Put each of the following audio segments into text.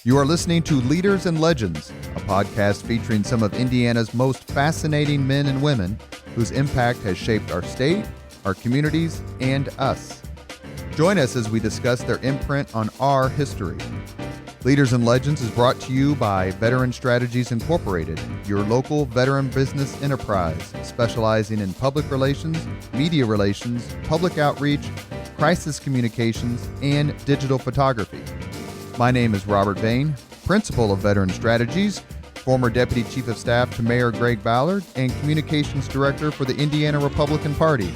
You are listening to Leaders and Legends, a podcast featuring some of Indiana's most fascinating men and women whose impact has shaped our state, our communities, and us. Join us as we discuss their imprint on our history. Leaders and Legends is brought to you by Veteran Strategies Incorporated, your local veteran business enterprise specializing in public relations, media relations, public outreach, crisis communications, and digital photography. My name is Robert Bain, Principal of Veteran Strategies, former Deputy Chief of Staff to Mayor Greg Ballard, and Communications Director for the Indiana Republican Party.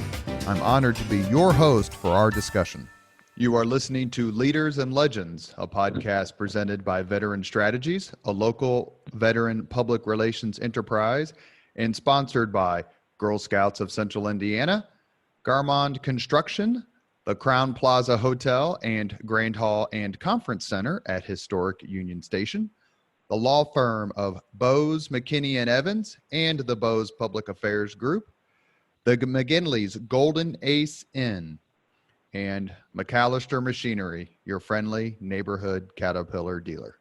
I'm honored to be your host for our discussion. You are listening to Leaders and Legends, a podcast presented by Veteran Strategies, a local veteran public relations enterprise, and sponsored by Girl Scouts of Central Indiana, Garmond Construction, the Crown Plaza Hotel and Grand Hall and Conference Center at historic Union Station, the law firm of Bose, McKinney & Evans, and the Bose Public Affairs Group, the McGinley's Golden Ace Inn, and McAllister Machinery, your friendly neighborhood Caterpillar dealer.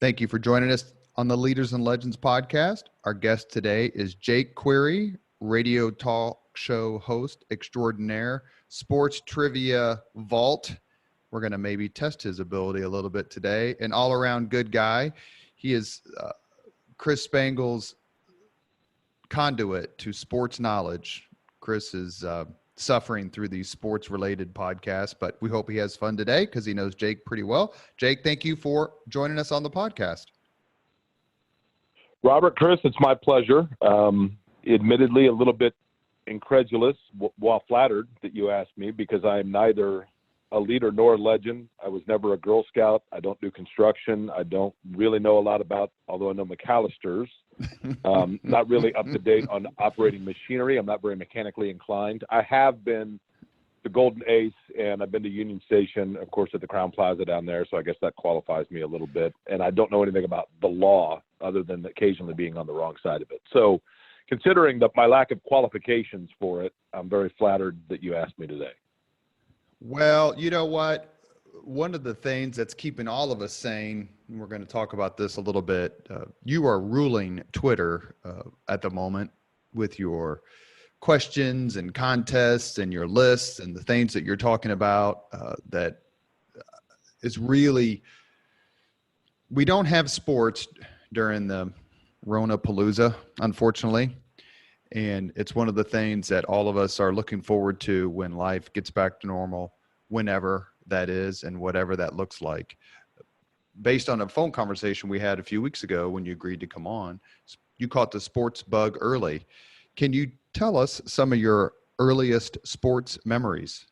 Thank you for joining us on the Leaders and Legends podcast. Our guest today is Jake Query, radio talk show host extraordinaire, sports trivia vault. We're going to maybe test his ability a little bit today. An all-around good guy. He is Chris Spangle's conduit to sports knowledge. Chris is suffering through these sports-related podcasts, but we hope he has fun today because he knows Jake pretty well. Jake, thank you for joining us on the podcast. Robert, Chris, it's my pleasure. Admittedly, a little bit incredulous while flattered that you asked me, because I am neither a leader nor a legend. I was never a Girl Scout. I don't do construction. I don't really know a lot about, although I know McAllisters. Not really up to date on operating machinery. I'm not very mechanically inclined. I have been to Golden Ace, and I've been to Union Station, of course, at the Crown Plaza down there, so I guess that qualifies me a little bit. And I don't know anything about the law other than occasionally being on the wrong side of it. So considering that my lack of qualifications for it, I'm very flattered that you asked me today. Well, you know what? One of the things that's keeping all of us sane, and we're going to talk about this a little bit, you are ruling Twitter at the moment with your questions and contests and your lists and the things that you're talking about that is really, we don't have sports during the Rona-palooza, unfortunately. And it's one of the things that all of us are looking forward to when life gets back to normal, whenever that is and whatever that looks like. Based on a phone conversation we had a few weeks ago when you agreed to come on, you caught the sports bug early. Can you tell us some of your earliest sports memories?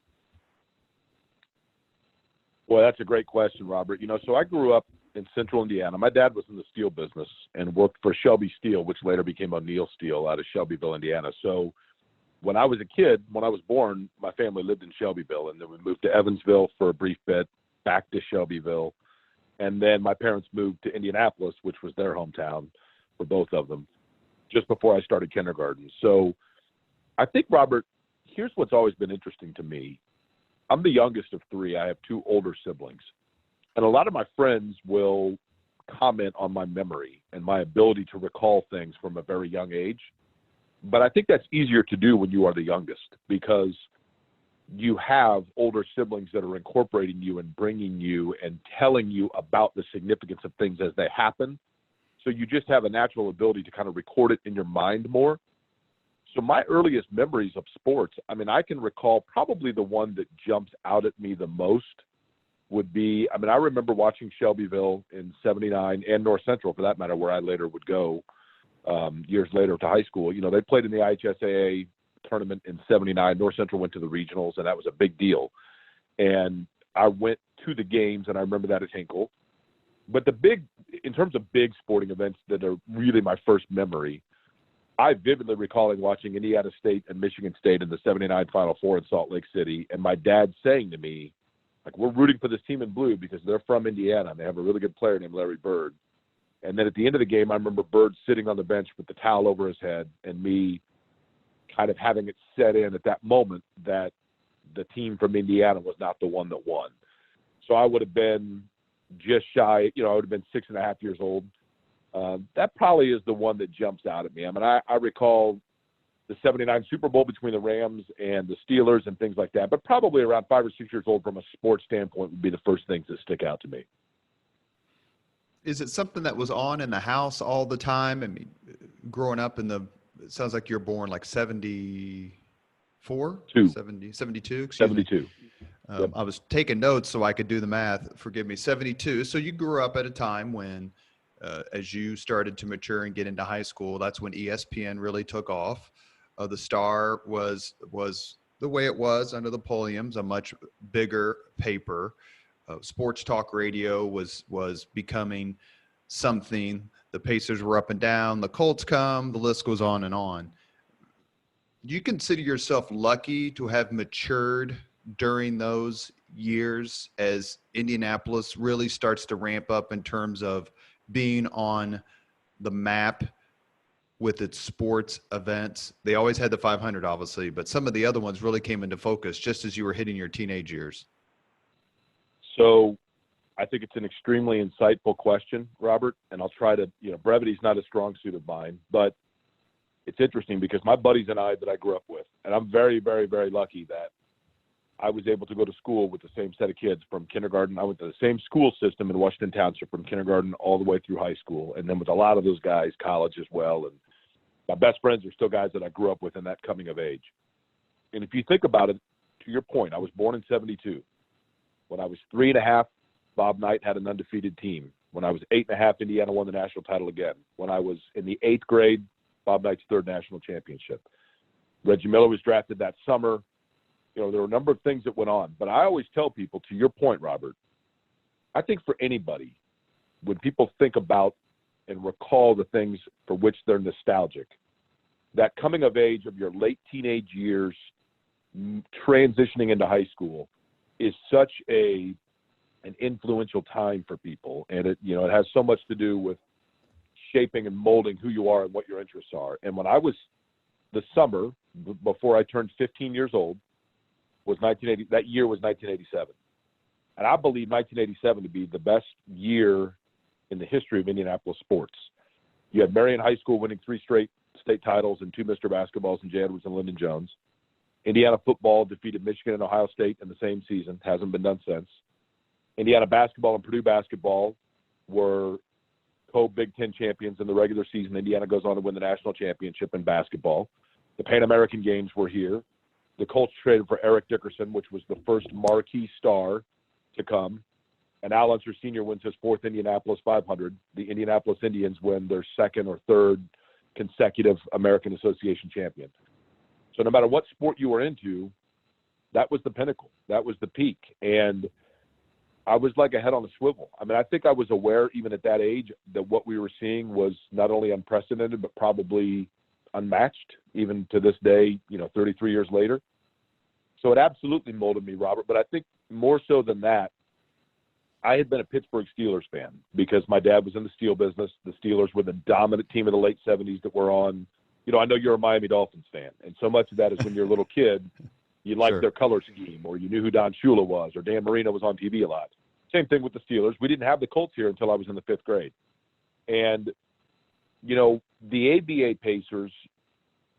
Well, that's a great question, Robert. So I grew up in Central Indiana. My dad was in the steel business and worked for Shelby Steel, which later became O'Neill Steel out of Shelbyville, Indiana. So when I was a kid, when I was born, my family lived in Shelbyville, and then we moved to Evansville for a brief bit, back to Shelbyville. And then my parents moved to Indianapolis, which was their hometown for both of them, just before I started kindergarten. So I think, Robert, here's what's always been interesting to me. I'm the youngest of three. I have two older siblings. And a lot of my friends will comment on my memory and my ability to recall things from a very young age. But I think that's easier to do when you are the youngest, because you have older siblings that are incorporating you and bringing you and telling you about the significance of things as they happen. So you just have a natural ability to kind of record it in your mind more. So my earliest memories of sports, I can recall probably the one that jumps out at me the most would be, I remember watching Shelbyville in '79 and North Central, for that matter, where I later would go years later to high school. They played in the IHSAA tournament in '79. North Central went to the regionals, and that was a big deal. And I went to the games, and I remember that at Hinkle. But in terms of big sporting events that are really my first memory, I vividly recalling watching Indiana State and Michigan State in the '79 Final Four in Salt Lake City, and my dad saying to me, we're rooting for this team in blue because they're from Indiana and they have a really good player named Larry Bird. And then at the end of the game, I remember Bird sitting on the bench with the towel over his head, and me kind of having it set in at that moment that the team from Indiana was not the one that won. So I would have been just shy, I would have been 6.5 years old. That probably is the one that jumps out at me. I mean, I recall the 79 Super Bowl between the Rams and the Steelers and things like that, but probably around 5 or 6 years old from a sports standpoint would be the first things that stick out to me. Is it something that was on in the house all the time? I mean, growing up it sounds like you're born like 74? 72, excuse 72. me. Yep. I was taking notes so I could do the math. Forgive me, 72. So you grew up at a time when, as you started to mature and get into high school, that's when ESPN really took off. The Star was the way it was under the Pulliams, a much bigger paper. Sports talk radio was becoming something. The Pacers were up and down. The Colts come. The list goes on and on. Do you consider yourself lucky to have matured during those years as Indianapolis really starts to ramp up in terms of being on the map with its sports events? They always had the 500, obviously, but some of the other ones really came into focus just as you were hitting your teenage years. So I think it's an extremely insightful question, Robert, and I'll try to, brevity is not a strong suit of mine, but it's interesting because my buddies and I that I grew up with, and I'm very, very, very lucky that I was able to go to school with the same set of kids from kindergarten. I went to the same school system in Washington Township from kindergarten all the way through high school, and then with a lot of those guys, college as well. And my best friends are still guys that I grew up with in that coming of age. And if you think about it, to your point, I was born in 72. When I was 3.5, Bob Knight had an undefeated team. When I was 8.5, Indiana won the national title again. When I was in the 8th grade, Bob Knight's third national championship. Reggie Miller was drafted that summer. There were a number of things that went on. But I always tell people, to your point, Robert, I think for anybody, when people think about and recall the things for which they're nostalgic, that coming of age of your late teenage years, transitioning into high school, is such an influential time for people. And it has so much to do with shaping and molding who you are and what your interests are. And when I was the summer before I turned 15 years old was 1980. That year was 1987. And I believe 1987 to be the best year in the history of Indianapolis sports. You had Marion High School winning 3 straight state titles and 2 Mr. Basketballs in Jay Edwards and Lyndon Jones. Indiana football defeated Michigan and Ohio State in the same season. Hasn't been done since. Indiana basketball and Purdue basketball were co-Big Ten champions in the regular season. Indiana goes on to win the national championship in basketball. The Pan American Games were here. The Colts traded for Eric Dickerson, which was the first marquee star to come. And Al Unser Sr. wins his 4th Indianapolis 500. The Indianapolis Indians win their 2nd or 3rd consecutive American Association champion. So no matter what sport you were into, that was the pinnacle. That was the peak. And I was like a head on a swivel. I mean, I think I was aware even at that age that what we were seeing was not only unprecedented, but probably unmatched even to this day, 33 years later. So it absolutely molded me, Robert. But I think more so than that, I had been a Pittsburgh Steelers fan because my dad was in the steel business. The Steelers were the dominant team of the late 70s that were on. I know you're a Miami Dolphins fan, and so much of that is when you're a little kid, you liked Sure. their color scheme, or you knew who Don Shula was, or Dan Marino was on TV a lot. Same thing with the Steelers. We didn't have the Colts here until I was in the 5th grade. And, the ABA Pacers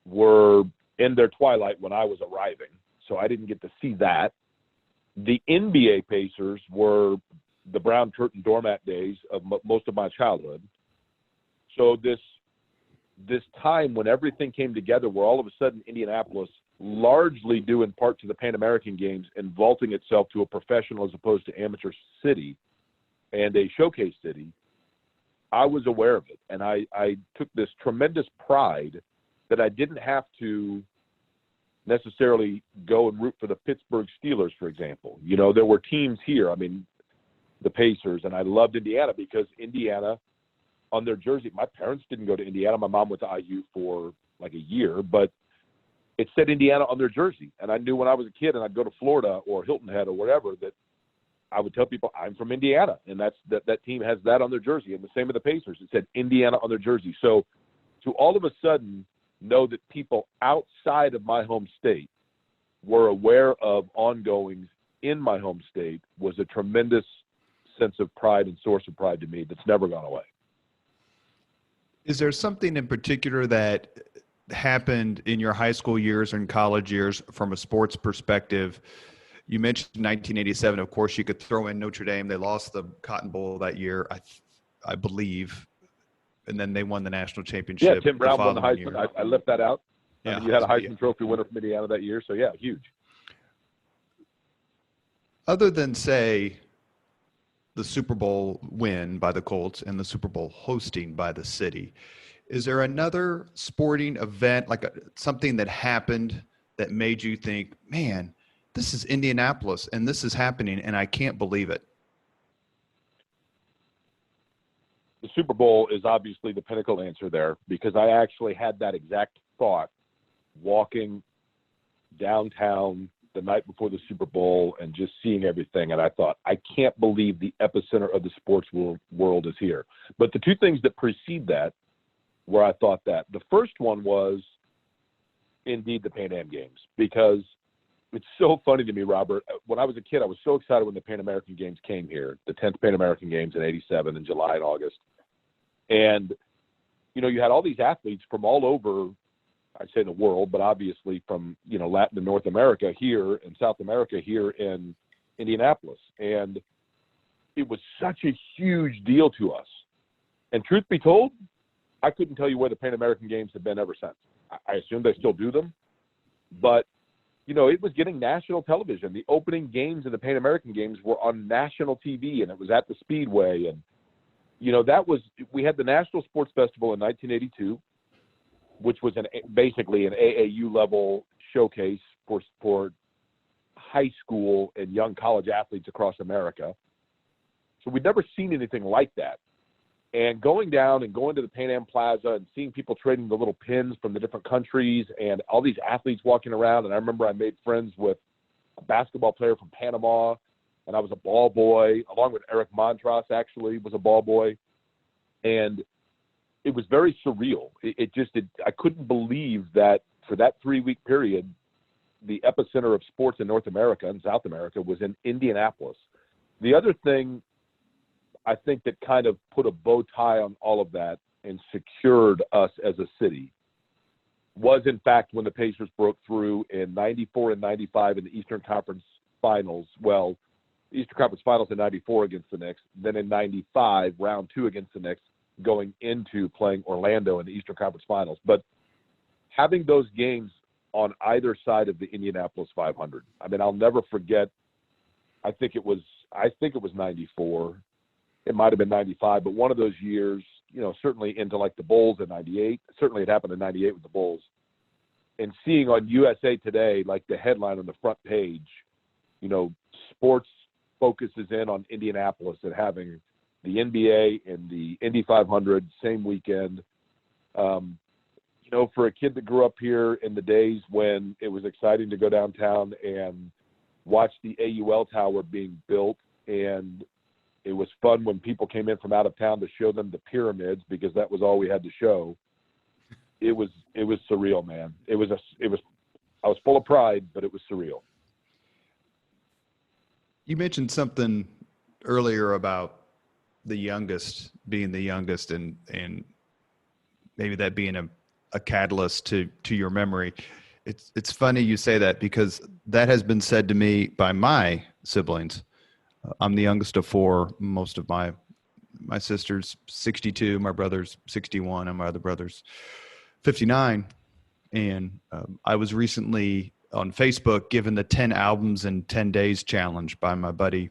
were in their twilight when I was arriving, so I didn't get to see that. The NBA Pacers were the brown curtain doormat days of most of my childhood. So this time when everything came together where all of a sudden Indianapolis, largely due in part to the Pan American Games and vaulting itself to a professional as opposed to amateur city and a showcase city, I was aware of it. And I took this tremendous pride that I didn't have to necessarily go and root for the Pittsburgh Steelers, for example. There were teams here, the Pacers, and I loved Indiana because Indiana on their jersey, my parents didn't go to Indiana. My mom went to IU for like a year, but it said Indiana on their jersey. And I knew when I was a kid and I'd go to Florida or Hilton Head or whatever that I would tell people I'm from Indiana, and that team has that on their jersey. And the same with the Pacers. It said Indiana on their jersey. So to all of a sudden know that people outside of my home state were aware of ongoings in my home state was a tremendous sense of pride and source of pride to me that's never gone away. Is there something in particular that happened in your high school years and college years from a sports perspective? You mentioned 1987. Of course, you could throw in Notre Dame. They lost the Cotton Bowl that year, I believe, and then they won the national championship. Yeah, Tim Brown won the Heisman. I left that out. Yeah, I mean, you had a Heisman Trophy winner from Indiana that year, so yeah, huge. Other than, say, the Super Bowl win by the Colts and the Super Bowl hosting by the city, is there another sporting event, like something that happened that made you think, man, this is Indianapolis and this is happening and I can't believe it? The Super Bowl is obviously the pinnacle answer there, because I actually had that exact thought walking downtown the night before the Super Bowl and just seeing everything. And I thought, I can't believe the epicenter of the sports world is here. But the two things that precede that, where I thought that, the first one was indeed the Pan Am Games, because it's so funny to me, Robert. When I was a kid, I was so excited when the Pan American Games came here, the 10th Pan American Games in '87 in July and August. And, you know, you had all these athletes from all over, I'd say the world, but obviously from, you know, Latin and North America here and South America here in Indianapolis. And it was such a huge deal to us. And truth be told, I couldn't tell you where the Pan American Games have been ever since. I assume they still do them, but you know, it was getting national television. The opening games of the Pan American Games were on national TV, and it was at the Speedway. And, you know, we had the National Sports Festival in 1982, which was basically an AAU level showcase for high school and young college athletes across America. So we'd never seen anything like that. And going down and going to the Pan Am Plaza and seeing people trading the little pins from the different countries and all these athletes walking around. And I remember I made friends with a basketball player from Panama, and I was a ball boy, along with Eric Montross, actually, was a ball boy. And it was very surreal. I couldn't believe that for that 3-week period, the epicenter of sports in North America and South America was in Indianapolis. The other thing I think that kind of put a bow tie on all of that and secured us as a city was, in fact, when the Pacers broke through in 94 and 95 in the Eastern Conference Finals. Well, the Eastern Conference Finals in 94 against the Knicks, then in 95, round 2 against the Knicks, going into playing Orlando in the Eastern Conference Finals. But having those games on either side of the Indianapolis 500, I mean, I'll never forget. I think it was 94. It might have been 95, but one of those years, you know, certainly into like the Bulls in 98. Certainly it happened in 98 with the Bulls. And seeing on USA Today, like the headline on the front page, you know, sports focuses in on Indianapolis and having the NBA and the Indy 500 same weekend. You know, for a kid that grew up here in the days when it was exciting to go downtown and watch the AUL Tower being built, and it was fun when people came in from out of town to show them the pyramids because that was all we had to show. It was surreal, man. I was full of pride, but it was surreal. You mentioned something earlier about the youngest being the youngest and maybe that being a catalyst to your memory. It's funny you say that because that has been said to me by my siblings. I'm the youngest of 4. Most of my sister's 62, my brother's 61, and my other brother's 59. And I was recently on Facebook given the 10 albums in 10 days challenge by my buddy,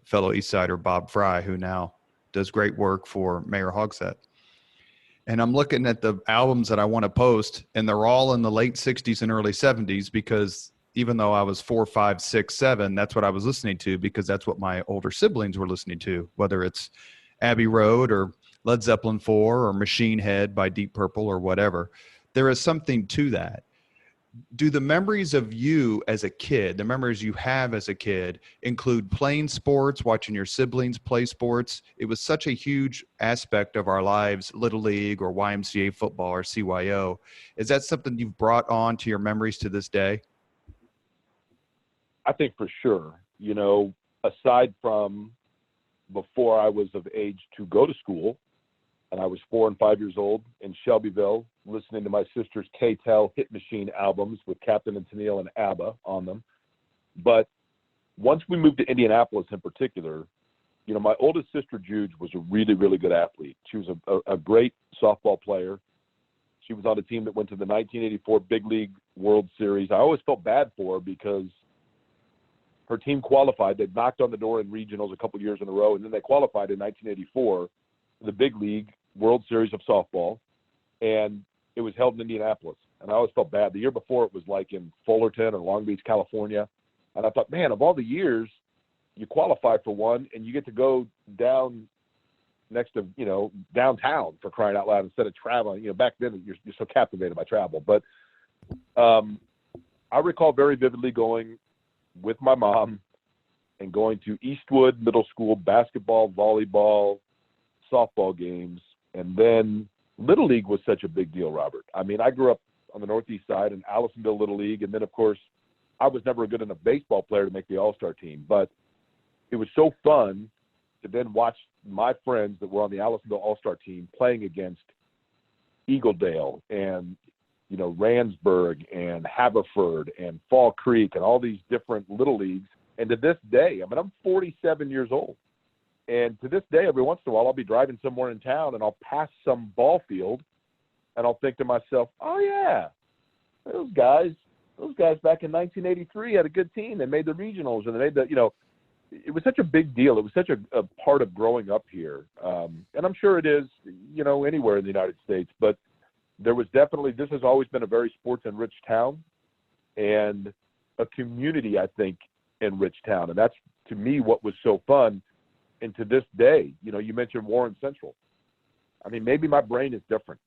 fellow East Sider Bob Fry, who now does great work for Mayor Hogsett. And I'm looking at the albums that I want to post, and they're all in the late 60s and early 70s because even though I was 4, 5, 6, 7, that's what I was listening to because that's what my older siblings were listening to, whether it's Abbey Road or Led Zeppelin 4 or Machine Head by Deep Purple or whatever. There is something to that. Do the memories of you as a kid, the memories you have as a kid, include playing sports, watching your siblings play sports? It was such a huge aspect of our lives, Little League or YMCA football or CYO. Is that something you've brought on to your memories to this day? I think for sure, you know, aside from before I was of age to go to school. And I was 4 and 5 years old in Shelbyville, listening to my sister's K-Tel Hit Machine albums with Captain and Tennille and ABBA on them. But once we moved to Indianapolis in particular, you know, my oldest sister, Jude, was a really, really good athlete. She was a great softball player. She was on a team that went to the 1984 Big League World Series. I always felt bad for her because her team qualified. They'd knocked on the door in regionals a couple years in a row, and then they qualified in 1984 for the Big League World Series of softball, and it was held in Indianapolis. And I always felt bad. The year before, it was like in Fullerton or Long Beach, California. And I thought, man, of all the years, you qualify for one, and you get to go down next to, you know, downtown, for crying out loud, instead of traveling. You know, back then you're so captivated by travel. But I recall very vividly going with my mom and going to Eastwood Middle School basketball, volleyball, softball games. And then Little League was such a big deal, Robert. I mean, I grew up on the Northeast side in Allisonville Little League. And then, of course, I was never a good enough baseball player to make the All-Star team. But it was so fun to then watch my friends that were on the Allisonville All-Star team playing against Eagledale and, you know, Randsburg and Haverford and Fall Creek and all these different little leagues. And to this day, I mean, I'm 47 years old. And to this day, every once in a while, I'll be driving somewhere in town and I'll pass some ball field and I'll think to myself, oh, yeah, those guys back in 1983 had a good team. They made the regionals and they made the, you know, it was such a big deal. It was such a part of growing up here. And I'm sure it is, you know, anywhere in the United States. But there was definitely, this has always been a very sports-enriched town and a community, I think, enriched town. And that's, to me, what was so fun. And to this day, you know, you mentioned Warren Central. I mean, maybe my brain is different.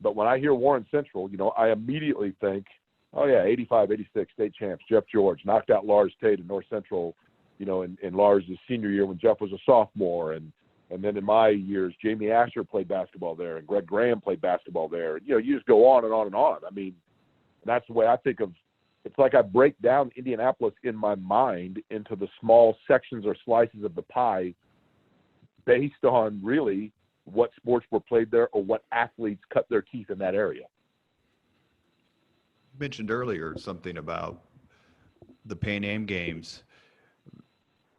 But when I hear Warren Central, you know, I immediately think, oh, yeah, 85, 86 state champs, Jeff George, knocked out Lars Tate in North Central, you know, in Lars' senior year when Jeff was a sophomore. And then in my years, Jamie Asher played basketball there and Greg Graham played basketball there. You know, you just go on and on and on. I mean, that's the way I think of, it's like I break down Indianapolis in my mind into the small sections or slices of the pie based on really what sports were played there or what athletes cut their teeth in that area. You mentioned earlier something about the Pan Am Games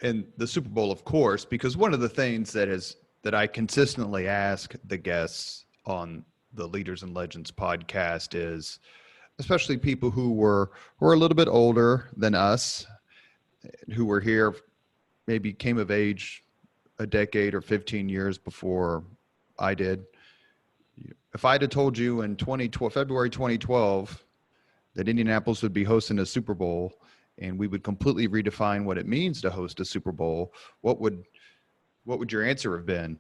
and the Super Bowl, of course, because one of the things that I consistently ask the guests on the Leaders and Legends podcast is, especially people who were a little bit older than us, who were here, maybe came of age a decade or 15 years before I did. If I'd have told you in February 2012 that Indianapolis would be hosting a Super Bowl and we would completely redefine what it means to host a Super Bowl, what would your answer have been?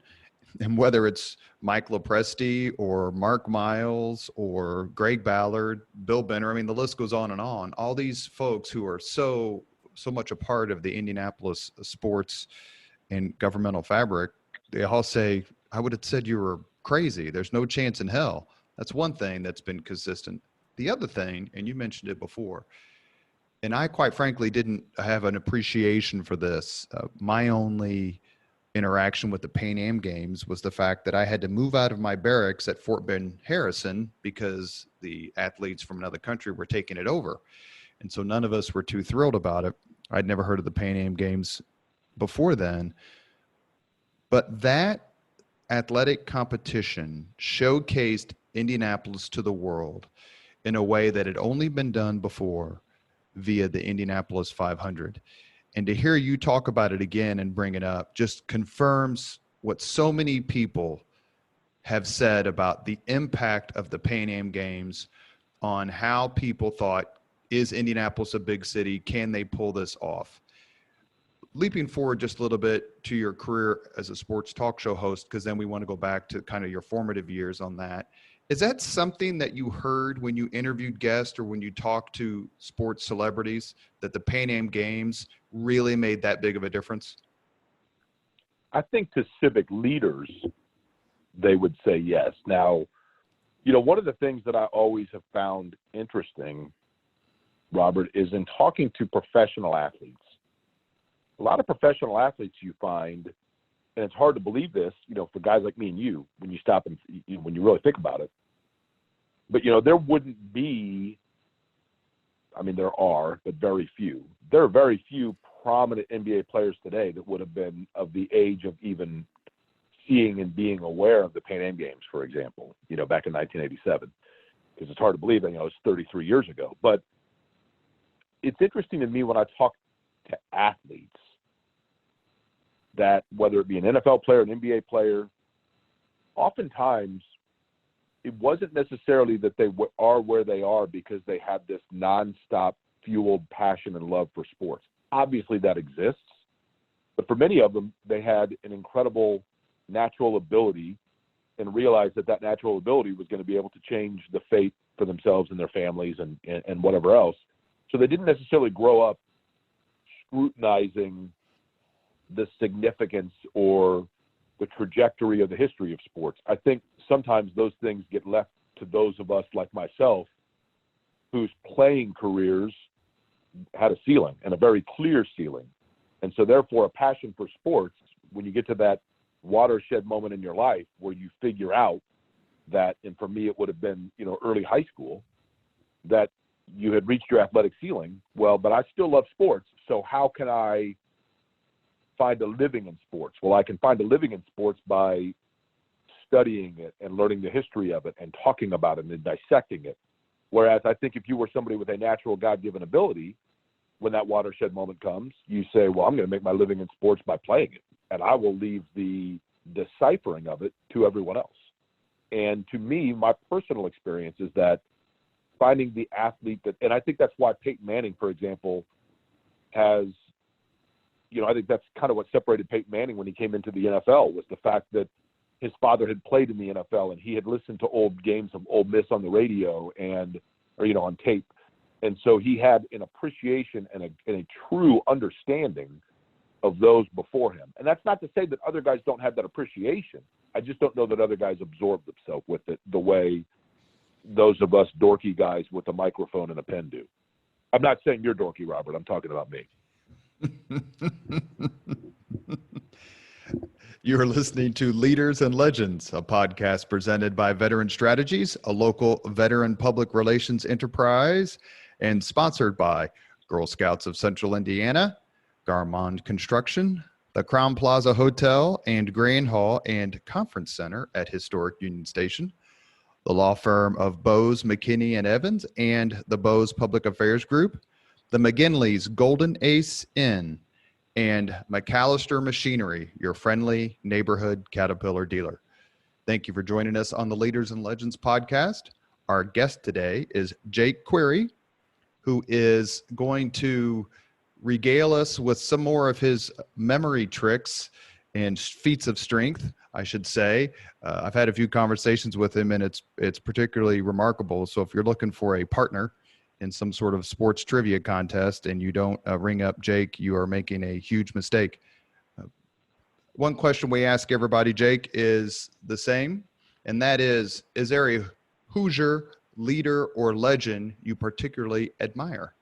And whether it's Mike Lopresti or Mark Miles or Greg Ballard, Bill Benner, I mean, the list goes on and on. All these folks who are so much a part of the Indianapolis sports and governmental fabric, they all say, I would have said you were crazy. There's no chance in hell. That's one thing that's been consistent. The other thing, and you mentioned it before, and I quite frankly didn't have an appreciation for this. My only interaction with the Pan Am Games was the fact that I had to move out of my barracks at Fort Ben Harrison because the athletes from another country were taking it over. And so none of us were too thrilled about it. I'd never heard of the Pan Am Games before then. But that athletic competition showcased Indianapolis to the world in a way that had only been done before via the Indianapolis 500. And to hear you talk about it again and bring it up just confirms what so many people have said about the impact of the Pan Am Games on how people thought, is Indianapolis a big city? Can they pull this off? Leaping forward just a little bit to your career as a sports talk show host, because then we want to go back to kind of your formative years on that. Is that something that you heard when you interviewed guests or when you talked to sports celebrities, that the Pan Am Games really made that big of a difference? I think to civic leaders, they would say yes. Now, you know, one of the things that I always have found interesting, Robert, is in talking to professional athletes. A lot of professional athletes you find and it's hard to believe this, for guys like me and you, when you stop and when you really think about it. But, there wouldn't be, there are, but very few. There are very few prominent NBA players today that would have been of the age of even seeing and being aware of the Pan Am Games, for example, back in 1987. Because it's hard to believe, it's 33 years ago. But it's interesting to me when I talk to athletes that whether it be an NFL player, an NBA player, oftentimes it wasn't necessarily that they are where they are because they had this nonstop fueled passion and love for sports. Obviously that exists, but for many of them, they had an incredible natural ability and realized that natural ability was going to be able to change the fate for themselves and their families and whatever else. So they didn't necessarily grow up scrutinizing the significance or the trajectory of the history of sports. I think sometimes those things get left to those of us like myself whose playing careers had a ceiling and a very clear ceiling. And so therefore a passion for sports, when you get to that watershed moment in your life where you figure out that, and for me it would have been, early high school, that you had reached your athletic ceiling. Well, but I still love sports. So how can I find a living in sports? Well, I can find a living in sports by studying it and learning the history of it and talking about it and dissecting it. Whereas I think if you were somebody with a natural God-given ability, when that watershed moment comes, you say, well, I'm going to make my living in sports by playing it. And I will leave the deciphering of it to everyone else. And to me, my personal experience is that finding the athlete and I think that's why Peyton Manning, for example, has, I think that's kind of what separated Peyton Manning when he came into the NFL was the fact that his father had played in the NFL and he had listened to old games of Ole Miss on the radio or on tape. And so he had an appreciation and a true understanding of those before him. And that's not to say that other guys don't have that appreciation. I just don't know that other guys absorb themselves with it the way those of us dorky guys with a microphone and a pen do. I'm not saying you're dorky, Robert. I'm talking about me. You're listening to Leaders and Legends, a podcast presented by Veteran Strategies, a local veteran public relations enterprise, and sponsored by Girl Scouts of Central Indiana, Garmond Construction, the Crown Plaza Hotel and Grand Hall and Conference Center at Historic Union Station, the law firm of Bose, McKinney, and Evans, and the Bose Public Affairs Group, the McGinley's Golden Ace Inn, and McAllister Machinery, your friendly neighborhood Caterpillar dealer. Thank you for joining us on the Leaders and Legends podcast. Our guest today is Jake Query, who is going to regale us with some more of his memory tricks and feats of strength, I should say. I've had a few conversations with him, and it's particularly remarkable. So if you're looking for a partner in some sort of sports trivia contest and you don't ring up Jake, you are making a huge mistake. One question we ask everybody, Jake, is the same, and that is there a Hoosier leader or legend you particularly admire?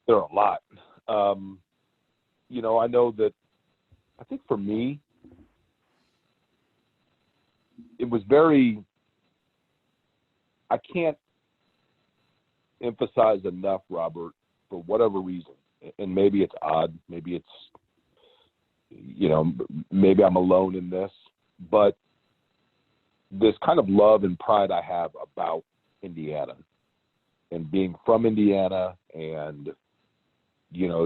There are a lot. I know that I think for me, it was I can't emphasize enough, Robert, for whatever reason, and maybe it's odd, maybe it's, maybe I'm alone in this, but this kind of love and pride I have about Indiana and being from Indiana and,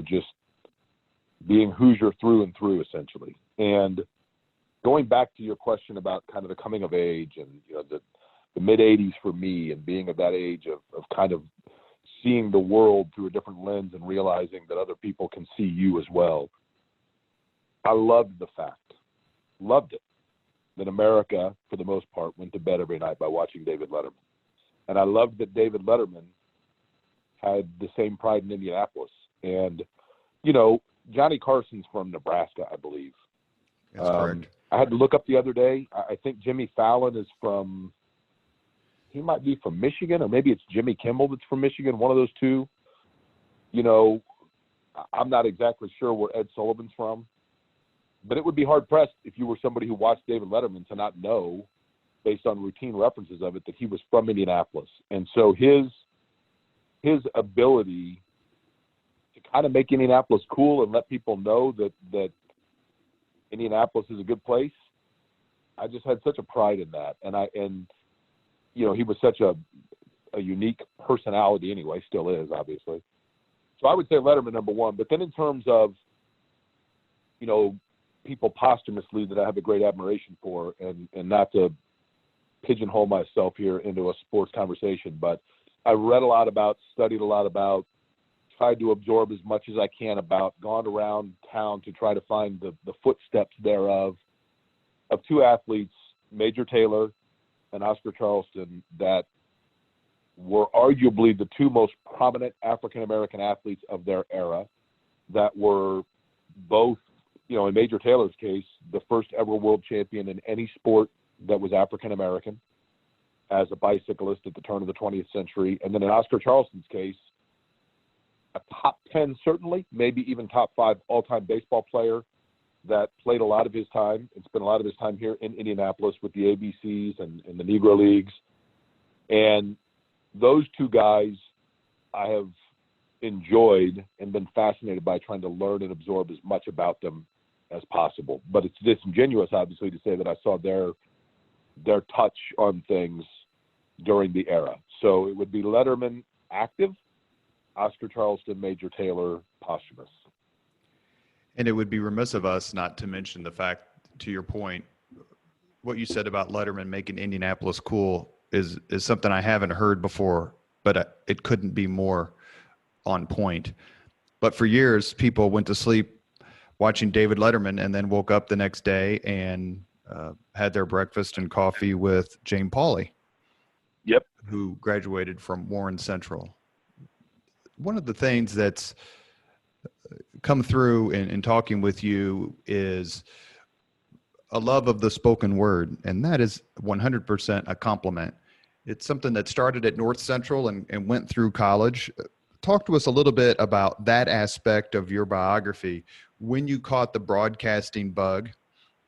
just being Hoosier through and through, essentially. And going back to your question about kind of the coming of age and, the mid-'80s for me and being of that age of kind of seeing the world through a different lens and realizing that other people can see you as well. I loved it, that America, for the most part, went to bed every night by watching David Letterman. And I loved that David Letterman had the same pride in Indianapolis. And, Johnny Carson's from Nebraska, I believe. That's correct. I had to look up the other day. I think Jimmy Fallon is he might be from Michigan, or maybe it's Jimmy Kimmel that's from Michigan, one of those two. I'm not exactly sure where Ed Sullivan's from, but it would be hard-pressed if you were somebody who watched David Letterman to not know, based on routine references of it, that he was from Indianapolis. And so his ability to kind of make Indianapolis cool and let people know that Indianapolis is a good place, I just had such a pride in that. And he was such a unique personality anyway, still is, obviously. So I would say Letterman number one. But then in terms of, people posthumously that I have a great admiration for, and not to pigeonhole myself here into a sports conversation, but I read a lot about, studied a lot about, tried to absorb as much as I can about, gone around town to try to find the footsteps thereof of two athletes, Major Taylor and Oscar Charleston, that were arguably the two most prominent African-American athletes of their era, that were both, in Major Taylor's case, the first ever world champion in any sport that was African-American as a bicyclist at the turn of the 20th century. And then in Oscar Charleston's case, a top 10, certainly, maybe even top 5 all-time baseball player that played a lot of his time and spent a lot of his time here in Indianapolis with the ABCs and the Negro Leagues. And those two guys I have enjoyed and been fascinated by, trying to learn and absorb as much about them as possible. But it's disingenuous, obviously, to say that I saw their touch on things during the era. So it would be Letterman active, Oscar Charleston, Major Taylor posthumous. And it would be remiss of us not to mention the fact, to your point, what you said about Letterman making Indianapolis cool is something I haven't heard before, but it couldn't be more on point. But for years, people went to sleep watching David Letterman and then woke up the next day and had their breakfast and coffee with Jane Pauley. Yep. Who graduated from Warren Central. One of the things that's come through in talking with you is a love of the spoken word, and that is 100% a compliment. It's something that started at North Central and went through college. Talk to us a little bit about that aspect of your biography, when you caught the broadcasting bug,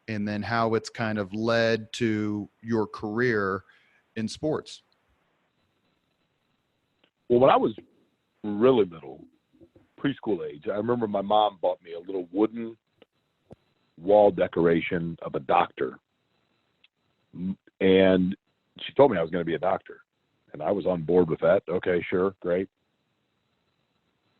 and then how it's kind of led to your career in sports. Well, when I was really little, preschool age, I remember my mom bought me a little wooden wall decoration of a doctor. And she told me I was going to be a doctor. And I was on board with that. Okay, sure, great.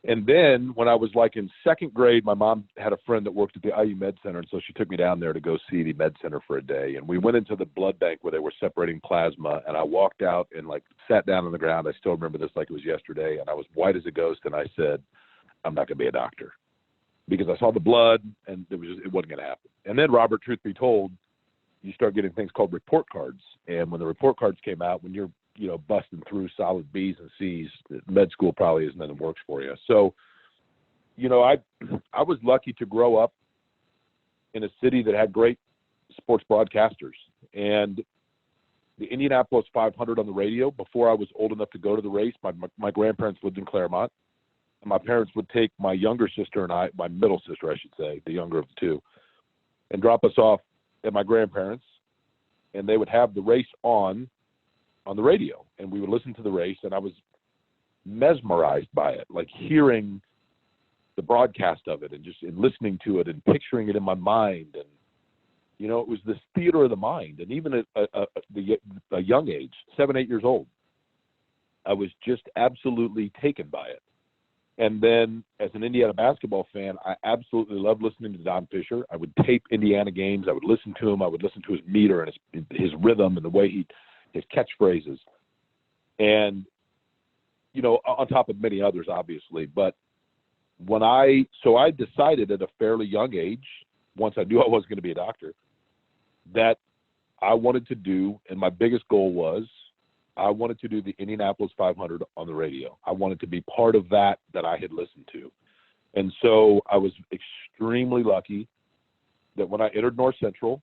And then when I was like in second grade, my mom had a friend that worked at the IU Med Center, and so she took me down there to go see the Med Center for a day. And we went into the blood bank where they were separating plasma, and I walked out and like sat down on the ground. I still remember this like it was yesterday, and I was white as a ghost, and I said, I'm not going to be a doctor, because I saw the blood and it wasn't going to happen. And then, Robert, truth be told, you start getting things called report cards. And when the report cards came out, when you're busting through solid B's and C's, med school probably isn't anything that works for you. So, I was lucky to grow up in a city that had great sports broadcasters. And the Indianapolis 500 on the radio, before I was old enough to go to the race, my grandparents lived in Claremont. And my parents would take my younger sister and I, my middle sister, I should say, the younger of the two, and drop us off at my grandparents'. And they would have the race on the radio, and we would listen to the race, and I was mesmerized by it, like hearing the broadcast of it and listening to it and picturing it in my mind. And, it was this theater of the mind. And even at a young age, 7, 8 years old, I was just absolutely taken by it. And then as an Indiana basketball fan, I absolutely loved listening to Don Fisher. I would tape Indiana games. I would listen to him. I would listen to his meter and his rhythm and the way his catchphrases. And, on top of many others, obviously. But I decided at a fairly young age, once I knew I was going to be a doctor, that I wanted to do, and my biggest goal was, I wanted to do the Indianapolis 500 on the radio. I wanted to be part of that I had listened to. And so I was extremely lucky that when I entered North Central,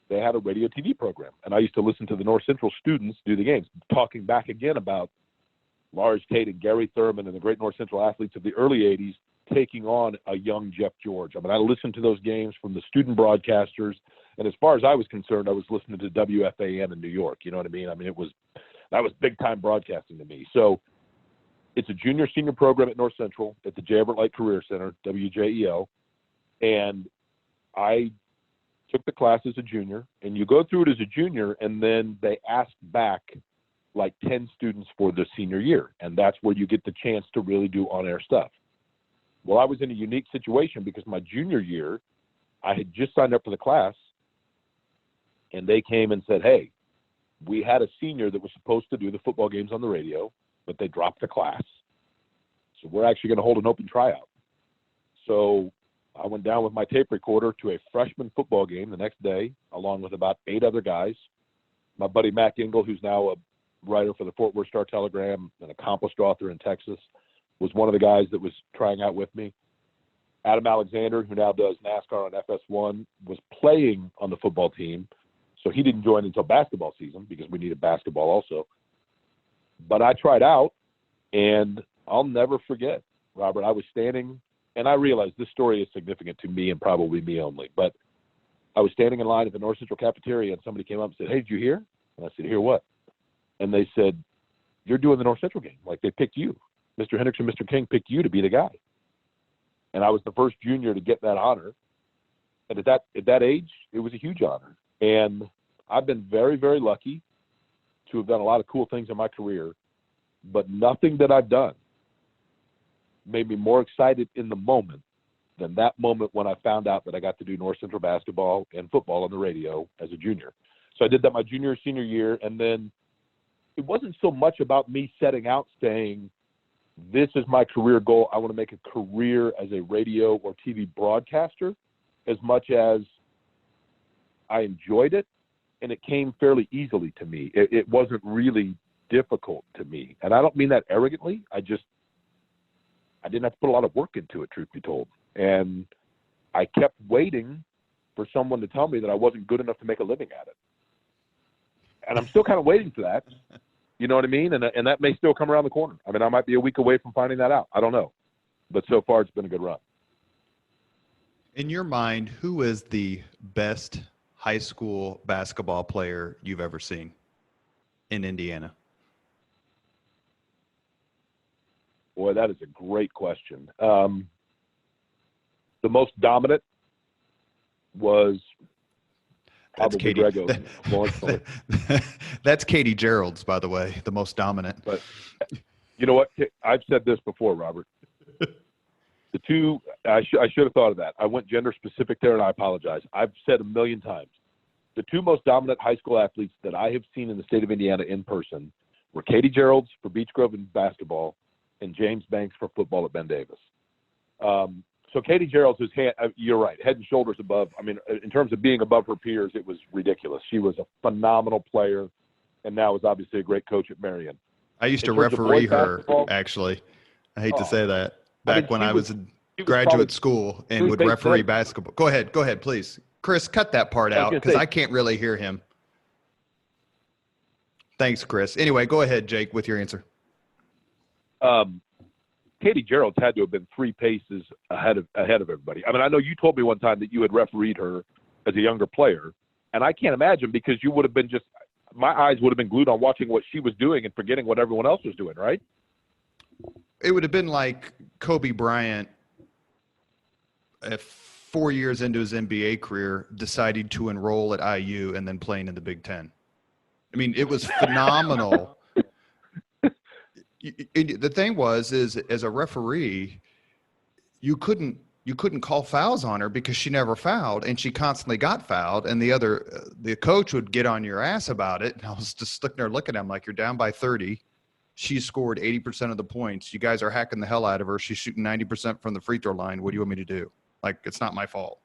they had a radio TV program. And I used to listen to the North Central students do the games, talking back again about Lars Tate and Gary Thurman and the great North Central athletes of the early 80s taking on a young Jeff George. I mean, I listened to those games from the student broadcasters, and as far as I was concerned, I was listening to WFAN in New York. You know what I mean? I mean, that was big time broadcasting to me. So it's a junior senior program at North Central at the J. Everett Light Career Center, WJEL, and I took the class as a junior, and you go through it as a junior, and then they ask back like 10 students for the senior year, and that's where you get the chance to really do on-air stuff. Well, I was in a unique situation because my junior year, I had just signed up for the class, and they came and said, hey, we had a senior that was supposed to do the football games on the radio, but they dropped the class. So we're actually going to hold an open tryout. So I went down with my tape recorder to a freshman football game the next day, along with about 8 other guys. My buddy Mac Engel, who's now a writer for the Fort Worth Star-Telegram, an accomplished author in Texas, was one of the guys that was trying out with me. Adam Alexander, who now does NASCAR on FS1, was playing on the football team. So he didn't join until basketball season because we needed basketball also. But I tried out, and I'll never forget, Robert, I was standing, and I realized this story is significant to me and probably me only, but I was standing in line at the North Central cafeteria, and somebody came up and said, hey, did you hear? And I said, hear what? And they said, you're doing the North Central game. Like, they picked you. Mr. Hendricks and Mr. King picked you to be the guy. And I was the first junior to get that honor. And at that age, it was a huge honor. And I've been very, very lucky to have done a lot of cool things in my career, but nothing that I've done made me more excited in the moment than that moment when I found out that I got to do North Central basketball and football on the radio as a junior. So I did that my junior, senior year, and then it wasn't so much about me setting out saying, this is my career goal, I want to make a career as a radio or TV broadcaster, as much as I enjoyed it, and it came fairly easily to me. It wasn't really difficult to me. And I don't mean that arrogantly. I didn't have to put a lot of work into it, truth be told. And I kept waiting for someone to tell me that I wasn't good enough to make a living at it. And I'm still kind of waiting for that. You know what I mean? And that may still come around the corner. I mean, I might be a week away from finding that out. I don't know. But so far, it's been a good run. In your mind, who is the best high school basketball player you've ever seen in Indiana? Boy, that is a great question. The most dominant was That's probably Katie. Grego. That's Katie Gerald's, by the way, the most dominant. But you know what? I've said this before, Robert. The two, I should have thought of that. I went gender specific there, and I apologize. I've said a million times. The two most dominant high school athletes that I have seen in the state of Indiana in person were Katie Gerald's for Beech Grove and basketball, and James Banks for football at Ben Davis. So Katie Gerald's is, you're right, head and shoulders above. I mean, in terms of being above her peers, it was ridiculous. She was a phenomenal player, and now is obviously a great coach at Marion. I used to referee her, actually. I hate to say that. Back when I was in graduate school and would referee basketball. Go ahead, please. Chris, cut that part out because I can't really hear him. Thanks, Chris. Anyway, go ahead, Jake, with your answer. Katie Gerald's had to have been 3 paces ahead of everybody. I mean, I know you told me one time that you had refereed her as a younger player, and I can't imagine because you would have been my eyes would have been glued on watching what she was doing and forgetting what everyone else was doing, right? It would have been like Kobe Bryant, 4 years into his NBA career, deciding to enroll at IU and then playing in the Big Ten. I mean, it was phenomenal. The thing was, as a referee, you couldn't call fouls on her because she never fouled, and she constantly got fouled. And the coach would get on your ass about it. And I was just sitting there looking at him like, you're down by 30. She scored 80% of the points. You guys are hacking the hell out of her. She's shooting 90% from the free throw line. What do you want me to do? Like, it's not my fault.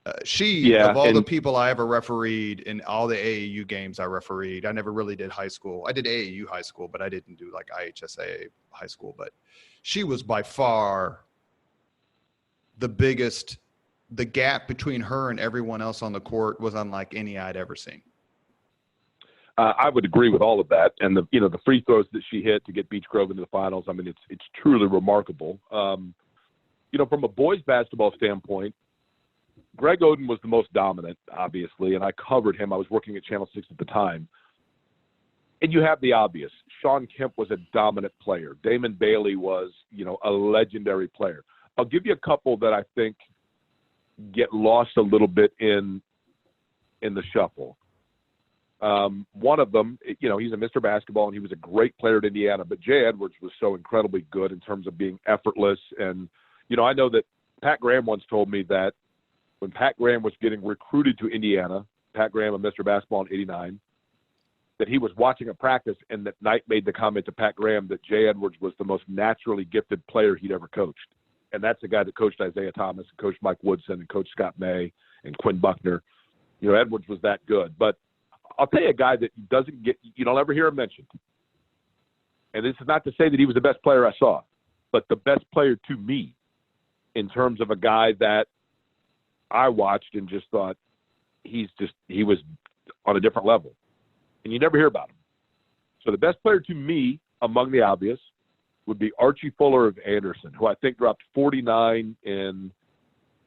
Of all the people I ever refereed in all the AAU games I refereed, I never really did high school. I did AAU high school, but I didn't do like IHSA high school. But she was by far the biggest. The gap between her and everyone else on the court was unlike any I'd ever seen. I would agree with all of that, and the free throws that she hit to get Beech Grove into the finals. I mean, it's truly remarkable. from a boys basketball standpoint, Greg Oden was the most dominant, obviously, and I covered him. I was working at Channel 6 at the time. And you have the obvious. Sean Kemp was a dominant player. Damon Bailey was, a legendary player. I'll give you a couple that I think get lost a little bit in the shuffle. One of them, he's a Mr. Basketball, and he was a great player at Indiana, but Jay Edwards was so incredibly good in terms of being effortless. And, I know that Pat Graham once told me that when Pat Graham was getting recruited to Indiana, Pat Graham of Mr. Basketball in '89, that he was watching a practice and that Knight made the comment to Pat Graham that Jay Edwards was the most naturally gifted player he'd ever coached. And that's the guy that coached Isaiah Thomas and coached Mike Woodson and coached Scott May and Quinn Buckner. Edwards was that good. But I'll tell you a guy that you don't ever hear him mentioned. And this is not to say that he was the best player I saw, but the best player to me in terms of a guy that I watched and just thought he was on a different level. And you never hear about him. So the best player to me, among the obvious, would be Archie Fuller of Anderson, who I think dropped 49 in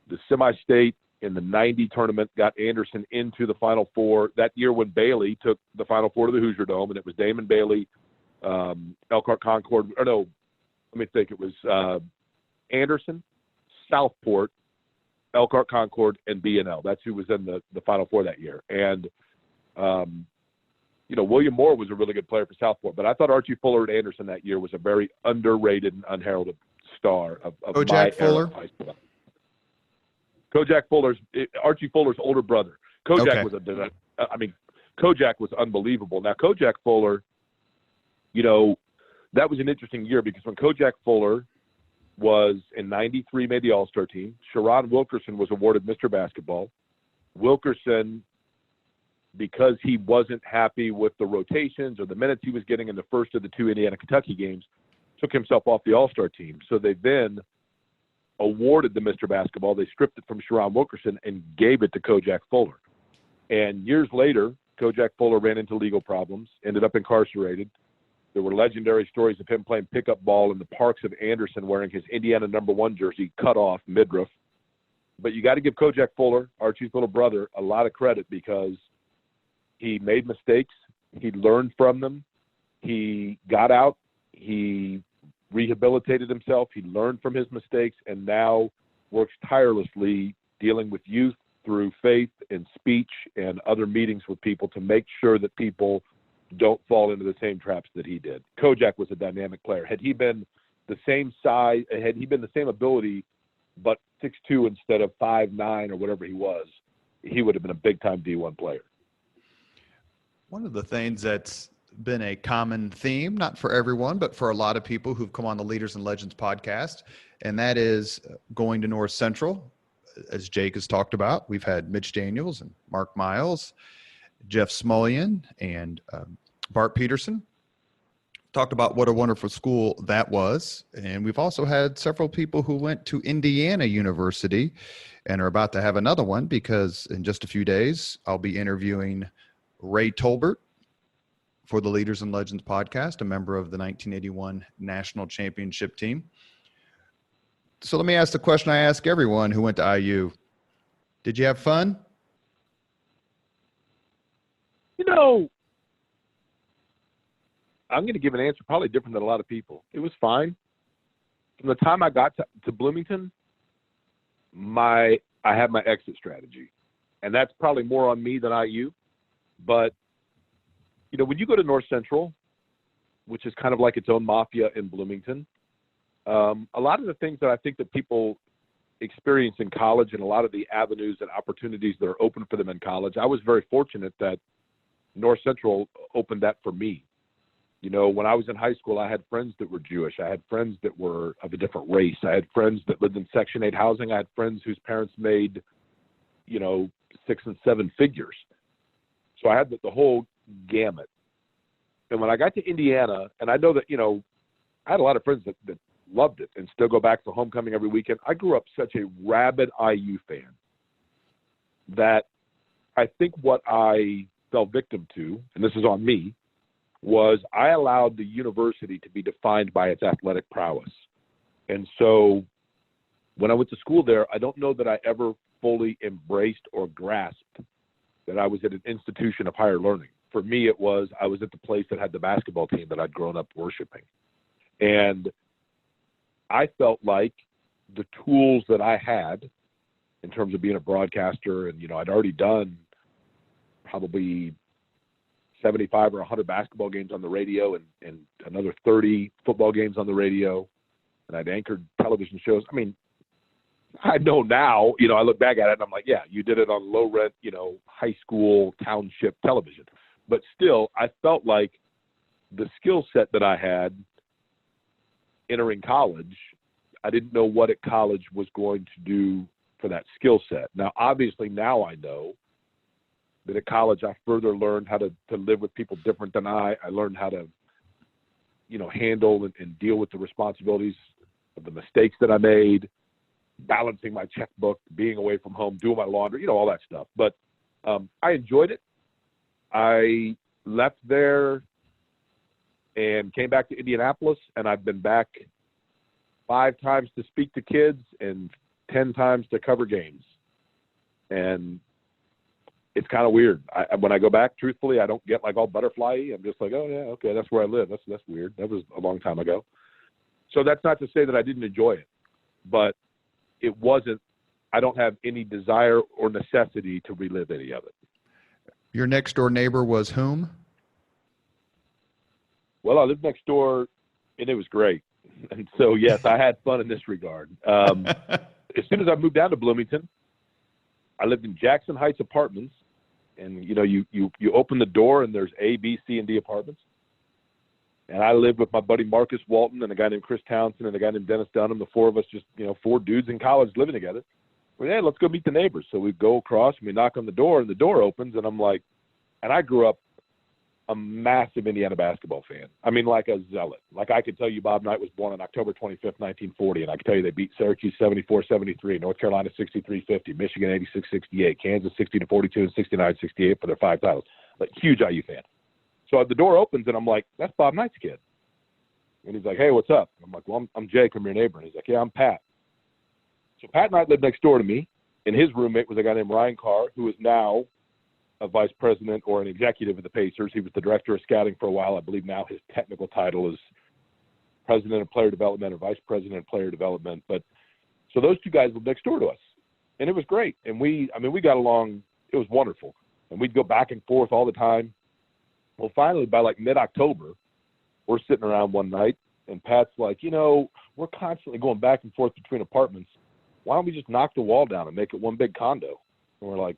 the semi-state in the 90 tournament, got Anderson into the Final Four. That year when Bailey took the Final Four to the Hoosier Dome, and it was Damon Bailey, Elkhart Concord, or no, let me think, it was Anderson, Southport, Elkhart Concord, and B&L. That's who was in the Final Four that year. And, William Moore was a really good player for Southport, but I thought Archie Fuller at Anderson that year was a very underrated and unheralded star of Jack Fuller. Era of high school. Archie Fuller's older brother. Kojak was unbelievable. Now, Kojak Fuller, that was an interesting year because when Kojak Fuller was in '93, made the All-Star team, Sharon Wilkerson was awarded Mr. Basketball. Wilkerson, because he wasn't happy with the rotations or the minutes he was getting in the first of the two Indiana-Kentucky games, took himself off the All-Star team. So they then awarded the Mr. Basketball. They stripped it from Sharon Wilkerson and gave it to Kojak Fuller. And years later, Kojak Fuller ran into legal problems, ended up incarcerated. There were legendary stories of him playing pickup ball in the parks of Anderson wearing his Indiana #1 jersey cut off midriff. But you got to give Kojak Fuller, Archie's little brother, a lot of credit because he made mistakes. He learned from them. He got out. He rehabilitated himself. He learned from his mistakes and now works tirelessly dealing with youth through faith and speech and other meetings with people to make sure that people don't fall into the same traps that he did. Kojak was a dynamic player. Had he been the same size, had he been the same ability, but 6'2" instead of 5'9" or whatever he was, he would have been a big-time D1 player. One of the things that's been a common theme, not for everyone, but for a lot of people who've come on the Leaders and Legends podcast, and that is going to North Central. As Jake has talked about, we've had Mitch Daniels and Mark Miles, Jeff Smullian, and Bart Peterson. Talked about what a wonderful school that was. And we've also had several people who went to Indiana University and are about to have another one because in just a few days, I'll be interviewing Ray Tolbert for the Leaders and Legends podcast, a member of the 1981 National Championship team. So let me ask the question I ask everyone who went to IU. Did you have fun? I'm going to give an answer probably different than a lot of people. It was fine. From the time I got to Bloomington, I had my exit strategy. And that's probably more on me than IU. But, when you go to North Central, which is kind of like its own mafia in Bloomington, a lot of the things that I think that people experience in college and a lot of the avenues and opportunities that are open for them in college, I was very fortunate that North Central opened that for me. When I was in high school, I had friends that were Jewish. I had friends that were of a different race. I had friends that lived in Section 8 housing. I had friends whose parents made, 6 and 7 figures. So I had the whole gamut. And when I got to Indiana, and I know that, I had a lot of friends that loved it and still go back for homecoming every weekend. I grew up such a rabid IU fan that I think what I fell victim to, and this is on me, was I allowed the university to be defined by its athletic prowess. And so when I went to school there, I don't know that I ever fully embraced or grasped that I was at an institution of higher learning. For me, it was I was at the place that had the basketball team that I'd grown up worshiping. And I felt like the tools that I had in terms of being a broadcaster, and, I'd already done probably 75 or 100 basketball games on the radio and another 30 football games on the radio. And I'd anchored television shows. I mean, I know now, I look back at it and I'm like, yeah, you did it on low rent, high school, township television. But still, I felt like the skill set that I had entering college, I didn't know what at college was going to do for that skill set. Now, obviously, now I know that at college I further learned how to live with people different than I learned how to, handle and deal with the responsibilities of the mistakes that I made, balancing my checkbook, being away from home, doing my laundry, all that stuff. But I enjoyed it. I left there and came back to Indianapolis, and I've been back 5 times to speak to kids and 10 times to cover games. And it's kind of weird. When I go back, truthfully, I don't get like all butterfly-y. I'm just like, oh yeah, okay, that's where I live. That's weird. That was a long time ago. So that's not to say that I didn't enjoy it, but it wasn't, I don't have any desire or necessity to relive any of it. Your next door neighbor was whom? Well, I lived next door and it was great. And so, yes, I had fun in this regard. As soon as I moved down to Bloomington, I lived in Jackson Heights Apartments, and you open the door and there's A, B, C, and D apartments. And I lived with my buddy Marcus Walton and a guy named Chris Townsend and a guy named Dennis Dunham. The 4 of us, just 4 dudes in college living together. Well, hey, let's go meet the neighbors. So we go across and we knock on the door, and the door opens, and I'm like, and I grew up a massive Indiana basketball fan. I mean, like a zealot. Like I could tell you Bob Knight was born on October 25th, 1940, and I could tell you they beat Syracuse 74-73, North Carolina 63-50, Michigan 86-68, Kansas 60-42, and 69-68 for their 5 titles. Like, huge IU fan. So the door opens, and I'm like, that's Bob Knight's kid. And he's like, hey, what's up? I'm like, well, I'm Jake. I'm your neighbor. And he's like, yeah, I'm Pat. So Pat Knight lived next door to me, and his roommate was a guy named Ryan Carr, who is now a vice president or an executive of the Pacers. He was the director of scouting for a while. I believe now his technical title is president of player development or vice president of player development. But so those 2 guys lived next door to us, and it was great. And we got along. It was wonderful. And we'd go back and forth all the time. Well, finally, by like mid-October, we're sitting around one night, and Pat's like, we're constantly going back and forth between apartments. Why don't we just knock the wall down and make it one big condo? And we're like,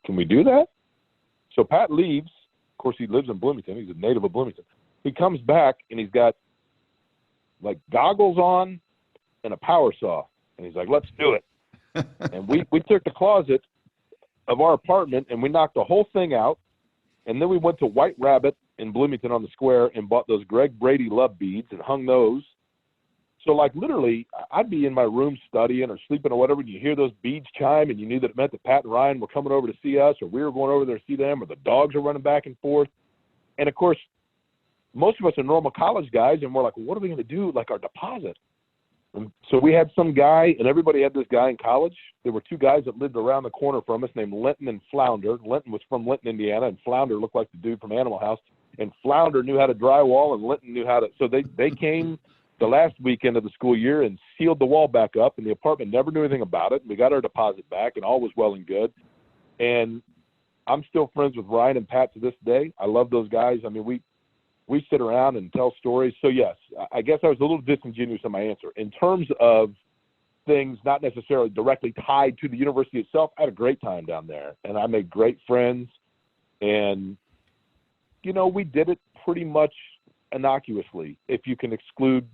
can we do that? So Pat leaves. Of course, he lives in Bloomington. He's a native of Bloomington. He comes back, and he's got, like, goggles on and a power saw. And he's like, let's do it. And we took the closet of our apartment, and we knocked the whole thing out. And then we went to White Rabbit in Bloomington on the square and bought those Greg Brady love beads and hung those. So, like, literally, I'd be in my room studying or sleeping or whatever, and you hear those beads chime, and you knew that it meant that Pat and Ryan were coming over to see us, or we were going over there to see them, or the dogs are running back and forth. And, of course, most of us are normal college guys, and we're like, well, what are we going to do, like, our deposit? And so we had some guy, and everybody had this guy in college. There were 2 guys that lived around the corner from us named Linton and Flounder. Linton was from Linton, Indiana, and Flounder looked like the dude from Animal House. And Flounder knew how to drywall, and Linton knew how to – so they came – the last weekend of the school year and sealed the wall back up, and the apartment never knew anything about it. We got our deposit back, and all was well and good. And I'm still friends with Ryan and Pat to this day. I love those guys. I mean, we sit around and tell stories. So, yes, I guess I was a little disingenuous in my answer. In terms of things not necessarily directly tied to the university itself, I had a great time down there, and I made great friends. And, we did it pretty much innocuously, if you can exclude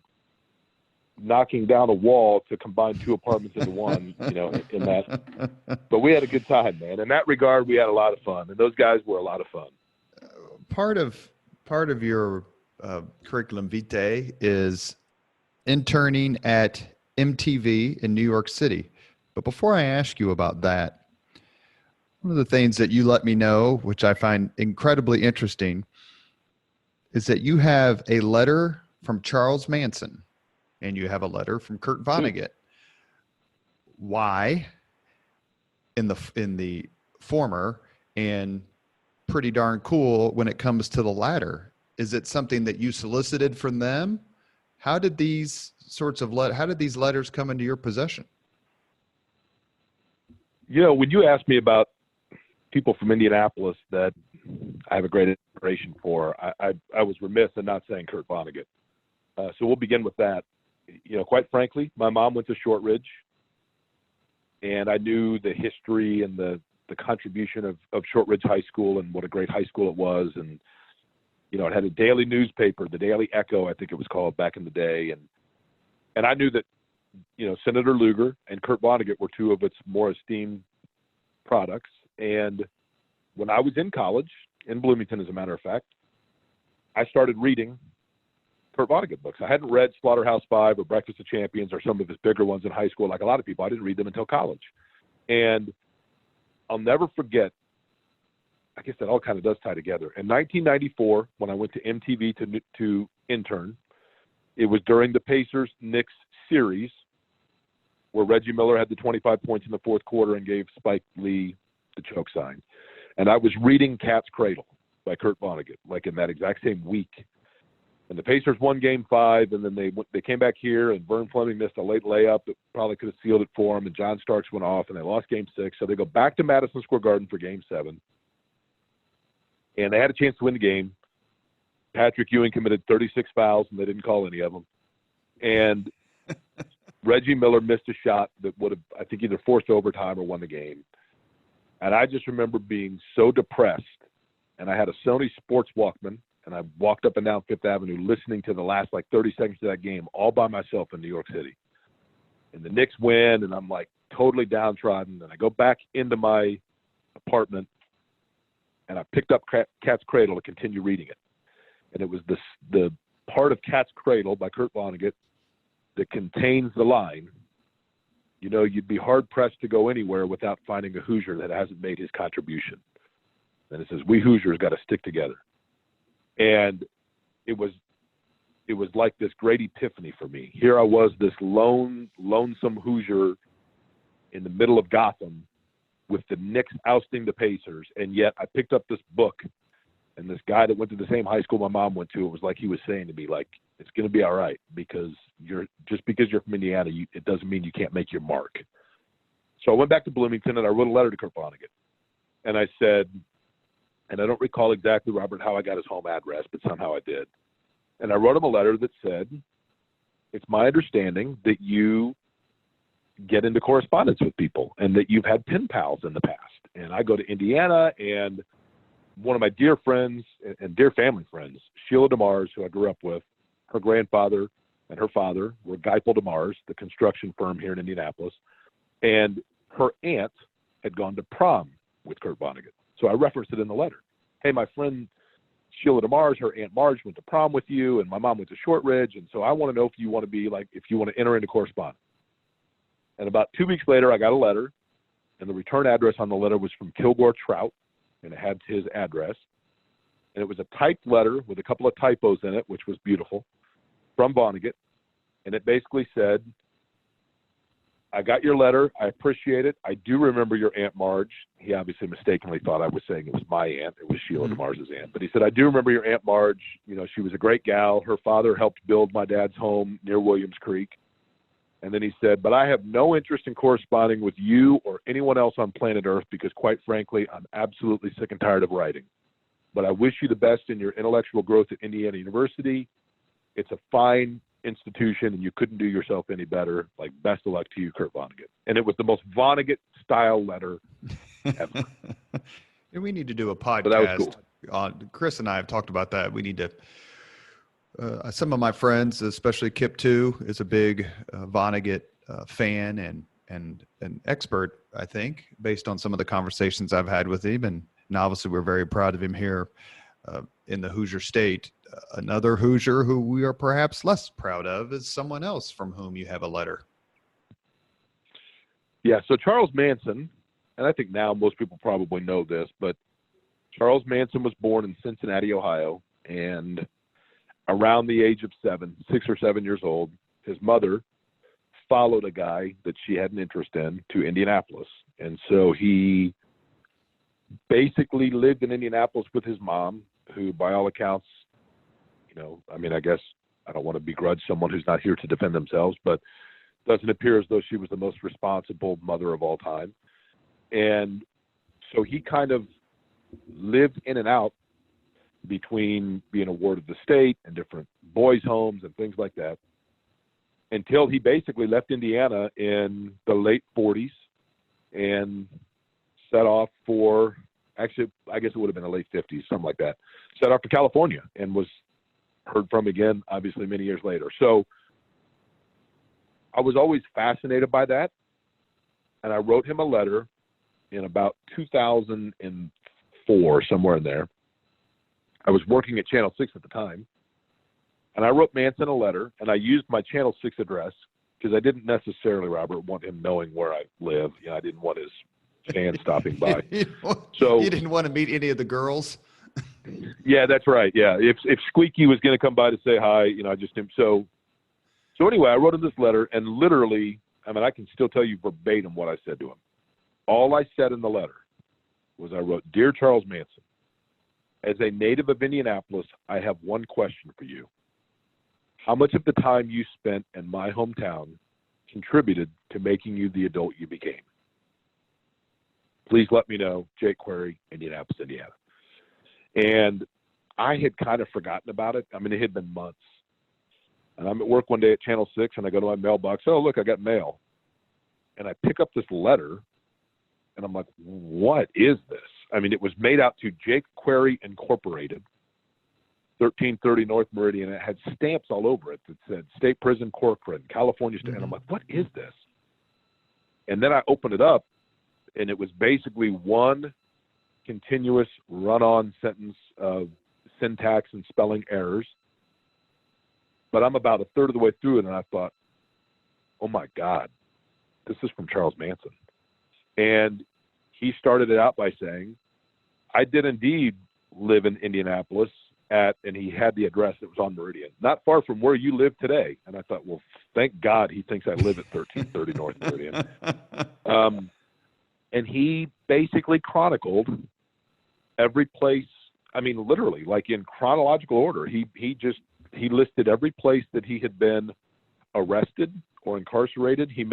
knocking down a wall to combine 2 apartments into one, in that. But we had a good time, man. In that regard, we had a lot of fun, and those guys were a lot of fun. Part of your curriculum vitae is interning at MTV in New York City. But before I ask you about that, one of the things that you let me know, which I find incredibly interesting, is that you have a letter from Charles Manson and you have a letter from Kurt Vonnegut. why in the former, and pretty darn cool when it comes to the latter? Is it something that you solicited from them? How did these letters come into your possession? When you asked me about people from Indianapolis that I have a great admiration for, I was remiss in not saying Kurt Vonnegut. So we'll begin with that. Quite frankly, my mom went to Shortridge, and I knew the history and the contribution of Shortridge High School and what a great high school it was. And, it had a daily newspaper, the Daily Echo, I think it was called back in the day. And I knew that, Senator Lugar and Kurt Vonnegut were two of its more esteemed products. And when I was in college, in Bloomington, as a matter of fact, I started reading Kurt Vonnegut books. I hadn't read Slaughterhouse-Five or Breakfast of Champions or some of his bigger ones in high school. Like a lot of people, I didn't read them until college. And I'll never forget, I guess that all kind of does tie together. In 1994, when I went to MTV to intern, it was during the Pacers-Knicks series where Reggie Miller had the 25 points in the fourth quarter and gave Spike Lee the choke sign. And I was reading Cat's Cradle by Kurt Vonnegut, like in that exact same week. And the Pacers won Game 5, and then they came back here, and Vern Fleming missed a late layup that probably could have sealed it for them, and John Starks went off, and they lost Game 6. So they go back to Madison Square Garden for Game 7. And they had a chance to win the game. Patrick Ewing committed 36 fouls, and they didn't call any of them. And Reggie Miller missed a shot that would have, I think, either forced overtime or won the game. And I just remember being so depressed. And I had a Sony Sports Walkman, and I walked up and down Fifth Avenue listening to the last, 30 seconds of that game all by myself in New York City. And the Knicks win, and I'm, totally downtrodden. And I go back into my apartment, and I picked up Cat's Cradle to continue reading it. And it was the part of Cat's Cradle by Kurt Vonnegut that contains the line, you'd be hard-pressed to go anywhere without finding a Hoosier that hasn't made his contribution. And it says, we Hoosiers got to stick together. And it was like this great epiphany for me. Here I was, this lonesome Hoosier in the middle of Gotham with the Knicks ousting the Pacers, and yet I picked up this book, and this guy that went to the same high school my mom went to, it was like he was saying to me, it's going to be all right, because because you're from Indiana, it doesn't mean you can't make your mark. So I went back to Bloomington, and I wrote a letter to Kurt Vonnegut, and I said, and I don't recall exactly, Robert, how I got his home address, but somehow I did. And I wrote him a letter that said, it's my understanding that you get into correspondence with people and that you've had pen pals in the past. And I go to Indiana, and one of my dear friends and dear family friends, Sheila DeMars, who I grew up with, her grandfather and her father were Geipel DeMars, the construction firm here in Indianapolis. And her aunt had gone to prom with Kurt Vonnegut. So I referenced it in the letter. Hey, my friend Sheila DeMars, her Aunt Marge went to prom with you, and my mom went to Shortridge, and so I want to know if you want to enter into correspondence. And about 2 weeks later, I got a letter, and the return address on the letter was from Kilgore Trout, and it had his address. And it was a typed letter with a couple of typos in it, which was beautiful, from Vonnegut. And it basically said, I got your letter. I appreciate it. I do remember your Aunt Marge. He obviously mistakenly thought I was saying it was my aunt. It was Sheila DeMars' aunt. But he said, I do remember your Aunt Marge. She was a great gal. Her father helped build my dad's home near Williams Creek. And then he said, but I have no interest in corresponding with you or anyone else on planet Earth because, quite frankly, I'm absolutely sick and tired of writing. But I wish you the best in your intellectual growth at Indiana University. It's a fine institution, and you couldn't do yourself any better. Best of luck to you, Kurt Vonnegut. And it was the most Vonnegut-style letter ever. And we need to do a podcast. So that was cool. Chris and I have talked about that. We need to some of my friends, especially Kip too, is a big Vonnegut fan and an expert, I think, based on some of the conversations I've had with him. And obviously we're very proud of him here in the Hoosier State. Another Hoosier who we are perhaps less proud of is someone else from whom you have a letter. Yeah, so Charles Manson, and I think now most people probably know this, but Charles Manson was born in Cincinnati, Ohio, and around the age of 6 or 7 years old, his mother followed a guy that she had an interest in to Indianapolis. And so he basically lived in Indianapolis with his mom, who by all accounts, I guess I don't want to begrudge someone who's not here to defend themselves, but doesn't appear as though she was the most responsible mother of all time. And so he kind of lived in and out between being a ward of the state and different boys' homes and things like that until he basically left Indiana in the late 40s and set off for, actually, I guess it would have been the late 50s, something like that, set off for California and was heard from again, obviously, many years later. So I was always fascinated by that. And I wrote him a letter in about 2004, somewhere in there. I was working at Channel 6 at the time. And I wrote Manson a letter, and I used my Channel 6 address because I didn't necessarily, Robert, want him knowing where I live. I didn't want his fans stopping by. So you didn't want to meet any of the girls? Yeah, that's right. Yeah. If Squeaky was going to come by to say hi, I just didn't. So anyway, I wrote him this letter, and literally, I can still tell you verbatim what I said to him. All I said in the letter was I wrote, "Dear Charles Manson, as a native of Indianapolis, I have one question for you. How much of the time you spent in my hometown contributed to making you the adult you became? Please let me know. Jake Query, Indianapolis, Indiana." And I had kind of forgotten about it. It had been months. And I'm at work one day at Channel 6, and I go to my mailbox. Oh, look, I got mail. And I pick up this letter, and I'm like, what is this? It was made out to Jake Query Incorporated, 1330 North Meridian. It had stamps all over it that said State Prison Corcoran, California State. And I'm like, what is this? And then I opened it up, and it was basically one continuous run-on sentence of syntax and spelling errors. But I'm about a third of the way through it, and I thought, oh, my God, this is from Charles Manson. And he started it out by saying, I did indeed live in Indianapolis and he had the address that was on Meridian, not far from where you live today. And I thought, well, thank God he thinks I live at 1330 North Meridian. And he basically chronicled every place, literally, like in chronological order. He listed every place that he had been arrested or incarcerated. He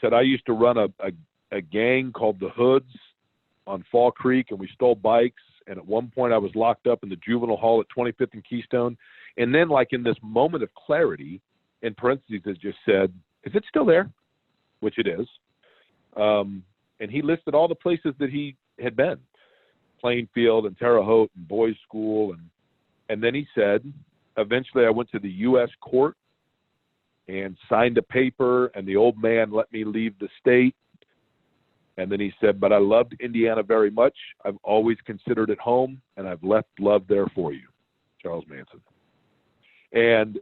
said, I used to run a gang called the Hoods on Fall Creek, and we stole bikes. And at one point I was locked up in the juvenile hall at 25th and Keystone. And then, like, in this moment of clarity, in parentheses, it just said, is it still there? Which it is. And he listed all the places that he had been, Plainfield and Terre Haute and boys' school. And then he said, eventually I went to the U.S. court and signed a paper, and the old man let me leave the state. And then he said, but I loved Indiana very much. I've always considered it home, and I've left love there for you. Charles Manson. And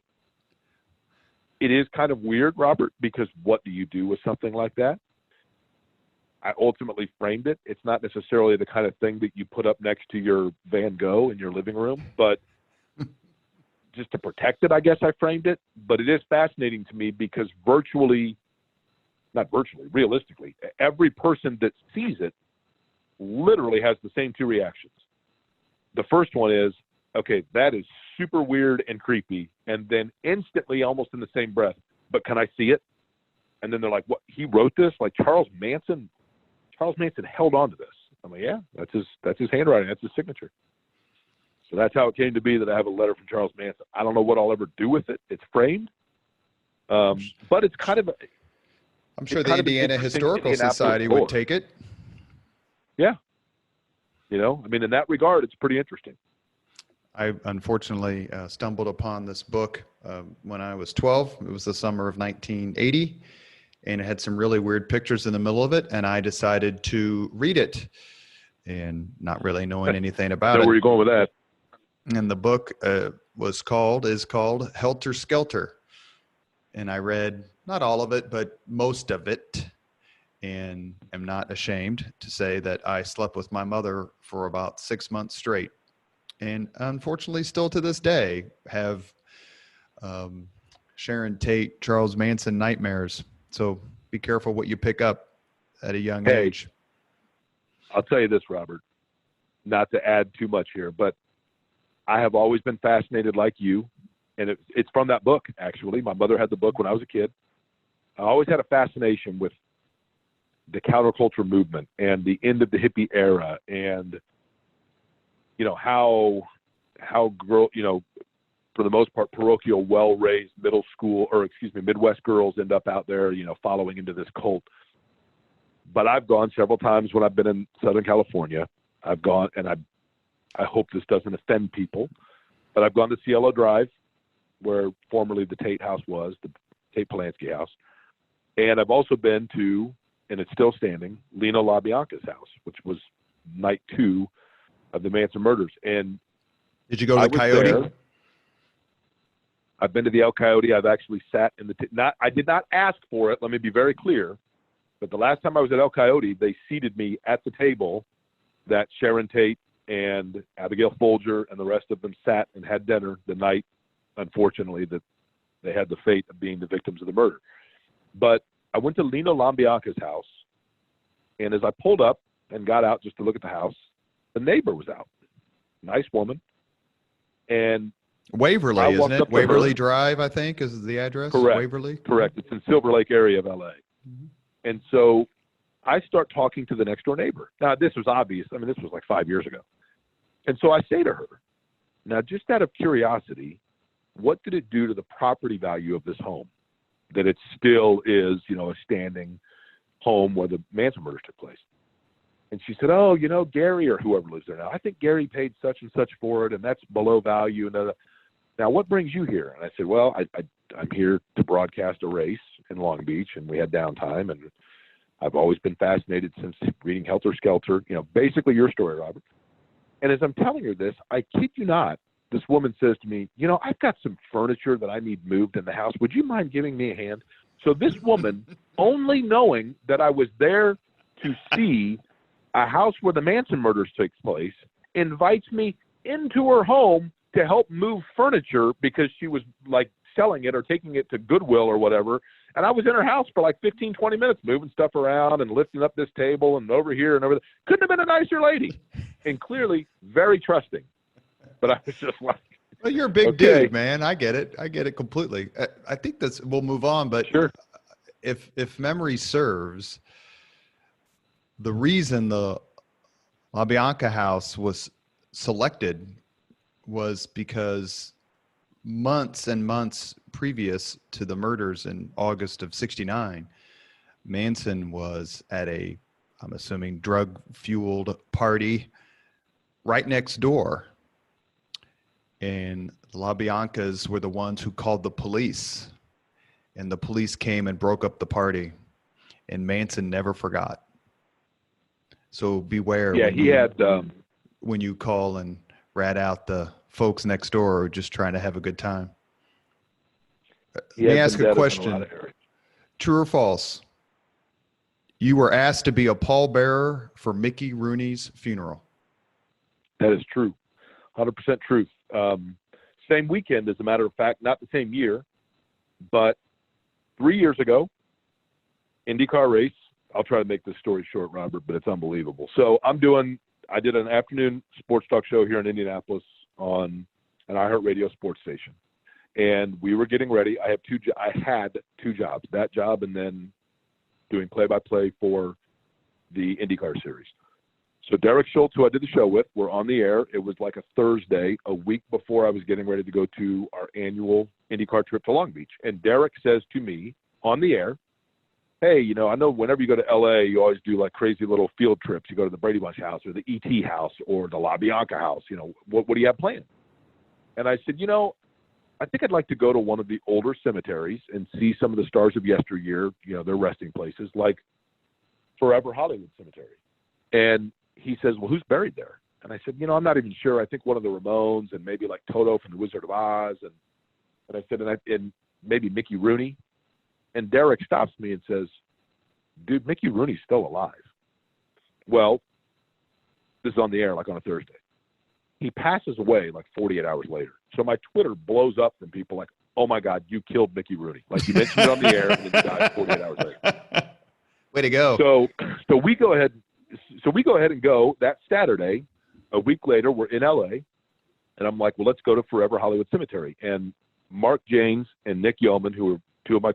it is kind of weird, Robert, because what do you do with something like that? I ultimately framed it. It's not necessarily the kind of thing that you put up next to your Van Gogh in your living room, but just to protect it, I guess I framed it. But it is fascinating to me because realistically, every person that sees it literally has the same two reactions. The first one is, okay, that is super weird and creepy. And then instantly, almost in the same breath, but can I see it? And then they're like, what? He wrote this? Like Charles Manson held on to this. I'm like, yeah, that's his handwriting. That's his signature. So that's how it came to be that I have a letter from Charles Manson. I don't know what I'll ever do with it. It's framed. But it's kind of I'm sure the Indiana Historical Society would take it. Yeah. In that regard, it's pretty interesting. I unfortunately stumbled upon this book when I was 12. It was the summer of 1980, and it had some really weird pictures in the middle of it, and I decided to read it, and not really knowing anything about it. Where are you going with that? And the book is called Helter Skelter. And I read not all of it, but most of it, and am not ashamed to say that I slept with my mother for about 6 months straight. And unfortunately, still to this day, have Sharon Tate, Charles Manson nightmares. So be careful what you pick up at a young Hey, age. I'll tell you this, Robert, not to add too much here, but I have always been fascinated like you, and it's from that book, actually. My mother had the book when I was a kid. I always had a fascination with the counterculture movement and the end of the hippie era, and how for the most part, parochial, well-raised Midwest girls end up out there, following into this cult. But I've gone several times when I've been in Southern California. I've gone, and I hope this doesn't offend people, but I've gone to Cielo Drive, where formerly the Tate House was, the Tate Polanski house. And I've also been to, and it's still standing, Lena LaBianca's house, which was night 2 of the Manson murders. And Did you go to the Coyote? There. I've been to the El Coyote. I've actually sat in I did not ask for it. Let me be very clear. But the last time I was at El Coyote, they seated me at the table that Sharon Tate and Abigail Folger and the rest of them sat and had dinner the night, unfortunately, that they had the fate of being the victims of the murder. But I went to Lena LaBianca's house, and as I pulled up and got out just to look at the house, the neighbor was out. Nice woman. And Waverly, isn't it? up to Waverly her. Drive, I think, is the address. Correct. Waverly. Correct. It's in Silver Lake area of LA. Mhm. And so I start talking to the next door neighbor. Now, this was obvious. I mean, this was like 5 years ago. And so I say to her, now, just out of curiosity, what did it do to the property value of this home that it still is, a standing home where the Manson murders took place? And she said, oh, Gary or whoever lives there now, I think Gary paid such and such for it, and that's below value. And now, what brings you here? And I said, well, I'm here to broadcast a race in Long Beach, and we had downtime, and I've always been fascinated since reading Helter Skelter, basically your story, Robert. And as I'm telling her this, I kid you not, this woman says to me, I've got some furniture that I need moved in the house. Would you mind giving me a hand? So this woman, only knowing that I was there to see a house where the Manson murders takes place, invites me into her home to help move furniture because she was like selling it or taking it to Goodwill or whatever. And I was in her house for like 15, 20 minutes, moving stuff around and lifting up this table and over here and over there. Couldn't have been a nicer lady, and clearly very trusting. But I was just like, well, you're a big okay. dude, man. I get it. I get it completely. I think we'll move on, but Sure. If memory serves, the reason the LaBianca house was selected was because months and months previous to the murders in August of '69, Manson was at I'm assuming, drug-fueled party right next door. And the LaBiancas were the ones who called the police. And the police came and broke up the party. And Manson never forgot. So beware when you call and rat out the folks next door who are just trying to have a good time. Let me ask a question. True or false? You were asked to be a pallbearer for Mickey Rooney's funeral. That is true. 100% truth. Same weekend, as a matter of fact, not the same year, but 3 years ago, IndyCar race. I'll try to make this story short, Robert, but it's unbelievable. So I did an afternoon sports talk show here in Indianapolis on an iHeartRadio sports station. And we were getting ready. I had two jobs, that job and then doing play-by-play for the IndyCar series. So Derek Schultz, who I did the show with, were on the air. It was like a Thursday, a week before I was getting ready to go to our annual IndyCar trip to Long Beach. And Derek says to me on the air, hey, I know whenever you go to LA, you always do like crazy little field trips. You go to the Brady Bunch house or the ET house or the LaBianca house. What do you have planned? And I said, I think I'd like to go to one of the older cemeteries and see some of the stars of yesteryear, their resting places, like Forever Hollywood Cemetery. And he says, well, who's buried there? And I said, I'm not even sure. I think one of the Ramones and maybe like Toto from The Wizard of Oz. And I said, and maybe Mickey Rooney. And Derek stops me and says, dude, Mickey Rooney's still alive. Well, this is on the air like on a Thursday. He passes away like 48 hours later. So my Twitter blows up from people like, oh my God, you killed Mickey Rooney. Like you mentioned it on the air and then you died 48 hours later. Way to go. So we go ahead and go that Saturday. A week later, we're in LA, and I'm like, well, let's go to Forever Hollywood Cemetery. And Mark Janes and Nick Yeoman, who are two of my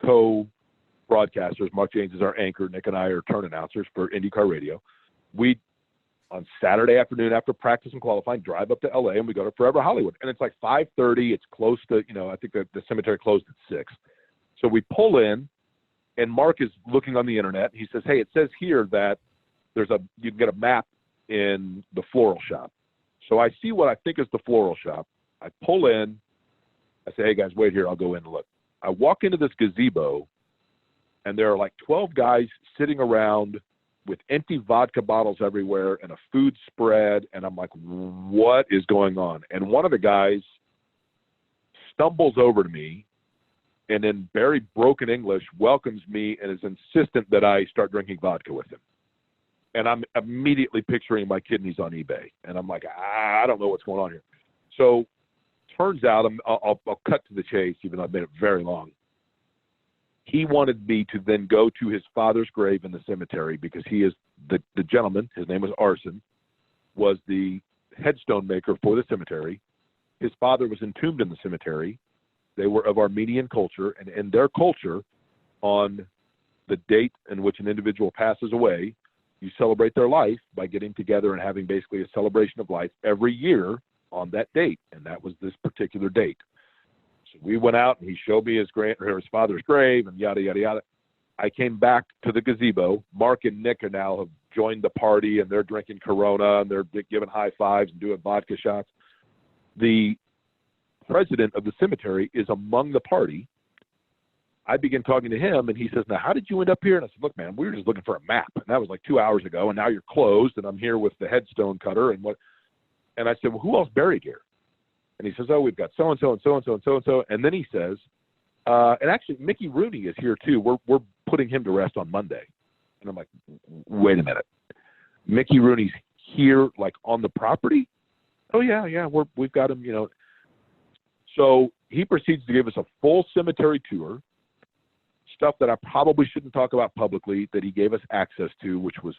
co-broadcasters. Mark Janes is our anchor. Nick and I are turn announcers for IndyCar Radio. We, on Saturday afternoon after practice and qualifying, drive up to LA, and we go to Forever Hollywood. And it's like 5:30. It's close to, I think the cemetery closed at 6. So we pull in, and Mark is looking on the internet. He says, hey, it says here that you can get a map in the floral shop. So I see what I think is the floral shop. I pull in. I say, hey, guys, wait here. I'll go in and look. I walk into this gazebo, and there are like 12 guys sitting around with empty vodka bottles everywhere and a food spread. And I'm like, what is going on? And one of the guys stumbles over to me and in very broken English welcomes me and is insistent that I start drinking vodka with him. And I'm immediately picturing my kidneys on eBay. And I'm like, I don't know what's going on here. So turns out, I'll cut to the chase, even though I've made it very long. He wanted me to then go to his father's grave in the cemetery because he is the gentleman, his name was Arson, was the headstone maker for the cemetery. His father was entombed in the cemetery. They were of Armenian culture, and in their culture, on the date in which an individual passes away, you celebrate their life by getting together and having basically a celebration of life every year on that date, and that was this particular date. So we went out, and he showed me his father's grave, and yada, yada, yada. I came back to the gazebo. Mark and Nick now have joined the party, and they're drinking Corona, and they're giving high fives and doing vodka shots. The president of the cemetery is among the party. I begin talking to him, and he says, now, how did you end up here? And I said, look, man, we were just looking for a map, and that was like 2 hours ago, and now you're closed, and I'm here with the headstone cutter. And I said, well, who else buried here? And he says, oh, we've got so-and-so and so-and-so and so-and-so. And then he says, and actually, Mickey Rooney is here too. We're putting him to rest on Monday. And I'm like, wait a minute. Mickey Rooney's here, like on the property? Oh, yeah, we've got him, So he proceeds to give us a full cemetery tour, stuff that I probably shouldn't talk about publicly that he gave us access to, which was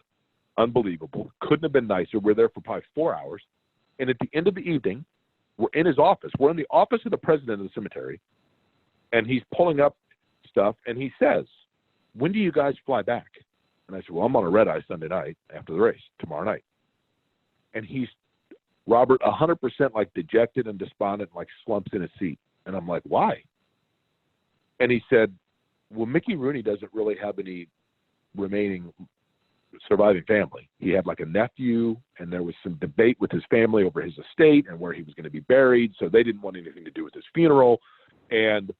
unbelievable. Couldn't have been nicer. We're there for probably 4 hours. And at the end of the evening, we're in his office. We're in the office of the president of the cemetery, and he's pulling up stuff, and he says, when do you guys fly back? And I said, well, I'm on a red-eye Sunday night after the race, tomorrow night. And he's, Robert, 100% like dejected and despondent, like slumps in his seat. And I'm like, why? And he said, well, Mickey Rooney doesn't really have any remaining surviving family. He had like a nephew, and there was some debate with his family over his estate and where he was going to be buried. So they didn't want anything to do with his funeral. And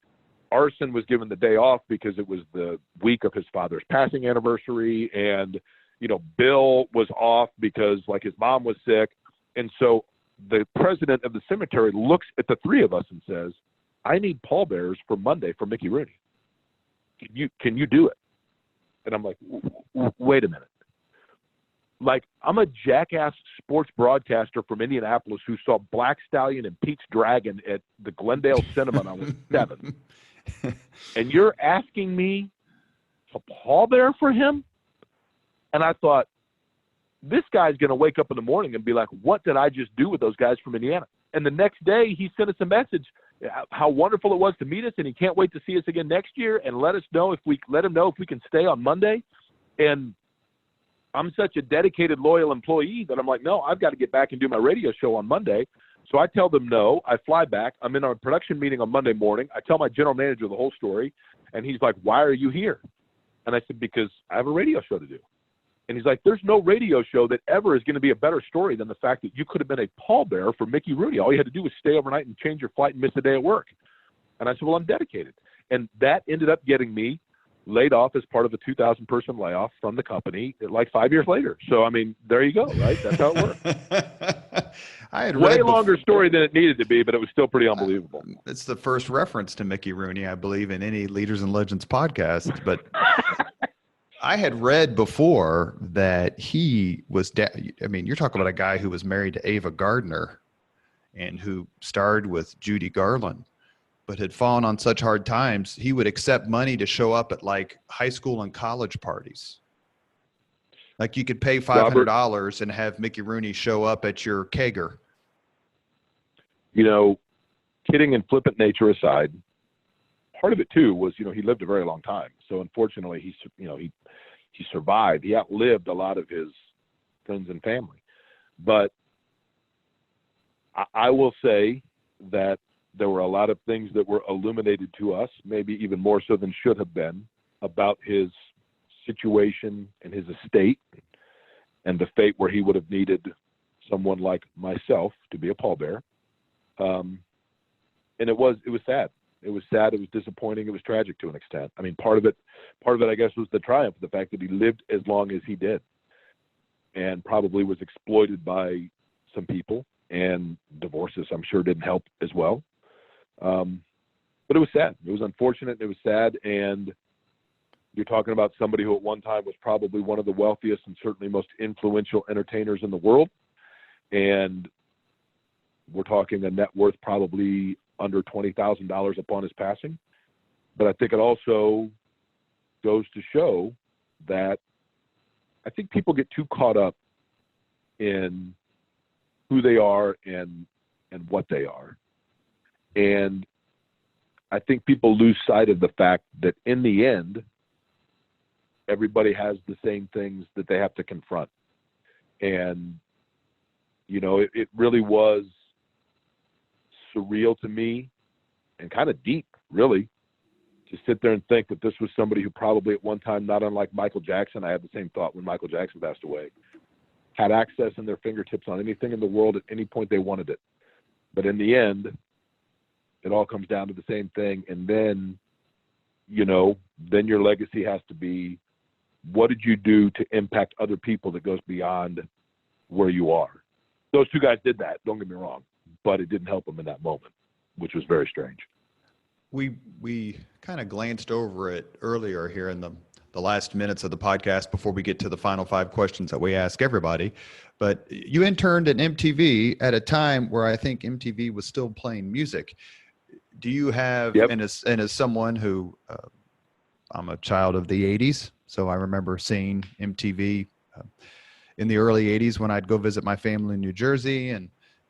Arson was given the day off because it was the week of his father's passing anniversary. And, Bill was off because like his mom was sick. And so the president of the cemetery looks at the three of us and says, I need pallbearers for Monday for Mickey Rooney. Can you do it? And I'm like, wait a minute. Like, I'm a jackass sports broadcaster from Indianapolis who saw Black Stallion and Pete's Dragon at the Glendale Cinema when I was 7. And you're asking me to pallbearer for him? And I thought, this guy's going to wake up in the morning and be like, what did I just do with those guys from Indiana? And the next day he sent us a message how wonderful it was to meet us, and he can't wait to see us again next year, and let him know if we can stay on Monday. And I'm such a dedicated, loyal employee that I'm like, no, I've got to get back and do my radio show on Monday. So I tell them no. I fly back. I'm in a production meeting on Monday morning. I tell my general manager the whole story, and he's like, why are you here? And I said, because I have a radio show to do. And he's like, there's no radio show that ever is going to be a better story than the fact that you could have been a pallbearer for Mickey Rooney. All you had to do was stay overnight and change your flight and miss a day at work. And I said, well, I'm dedicated. And that ended up getting me laid off as part of a 2,000-person layoff from the company like 5 years later. So, I mean, there you go, right? That's how it worked. I had way longer story than it needed to be, but it was still pretty unbelievable. It's the first reference to Mickey Rooney, I believe, in any Leaders and Legends podcast. But I had read before that he was, you're talking about a guy who was married to Ava Gardner and who starred with Judy Garland. but had fallen on such hard times, he would accept money to show up at like high school and college parties. Like you could pay $500 and have Mickey Rooney show up at your kegger. You know, kidding and flippant nature aside, part of it too was, he lived a very long time. So unfortunately, he survived. He outlived a lot of his friends and family. But I will say that there were a lot of things that were illuminated to us, maybe even more so than should have been, about his situation and his estate and the fate where he would have needed someone like myself to be a pallbearer. And it was sad. It was sad. It was disappointing. It was tragic to an extent. I mean, part of it, I guess, was the triumph, the fact that he lived as long as he did, and probably was exploited by some people, and divorces, I'm sure, didn't help as well. But it was sad. It was unfortunate. It was sad. And you're talking about somebody who at one time was probably one of the wealthiest and certainly most influential entertainers in the world. And we're talking a net worth probably under $20,000 upon his passing. But I think it also goes to show that I think people get too caught up in who they are and what they are. And I think people lose sight of the fact that in the end, everybody has the same things that they have to confront. And, it really was surreal to me and kind of deep, really, to sit there and think that this was somebody who probably at one time, not unlike Michael Jackson, I had the same thought when Michael Jackson passed away, had access in their fingertips on anything in the world at any point they wanted it. But in the end, it all comes down to the same thing. And then, then your legacy has to be, what did you do to impact other people that goes beyond where you are? Those two guys did that, don't get me wrong, but it didn't help them in that moment, which was very strange. We kind of glanced over it earlier here in the last minutes of the podcast before we get to the final 5 questions that we ask everybody. But you interned at MTV at a time where I think MTV was still playing music. Do you have, Yep. and as someone who, I'm a child of the 80s, so I remember seeing MTV in the early 80s when I'd go visit my family in New Jersey, and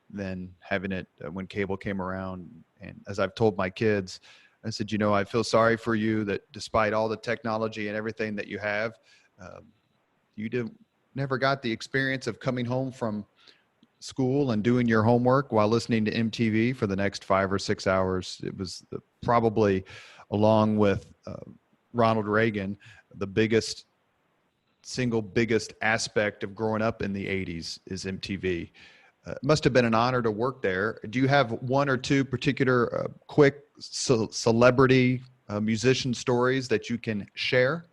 then having it when cable came around. And as I've told my kids, I said, I feel sorry for you that despite all the technology and everything that you have, you never got the experience of coming home from school and doing your homework while listening to MTV for the next 5 or 6 hours. It was probably, along with Ronald Reagan, the single biggest aspect of growing up in the 80s is MTV. It must have been an honor to work there. Do you have one or two particular quick celebrity musician stories that you can share?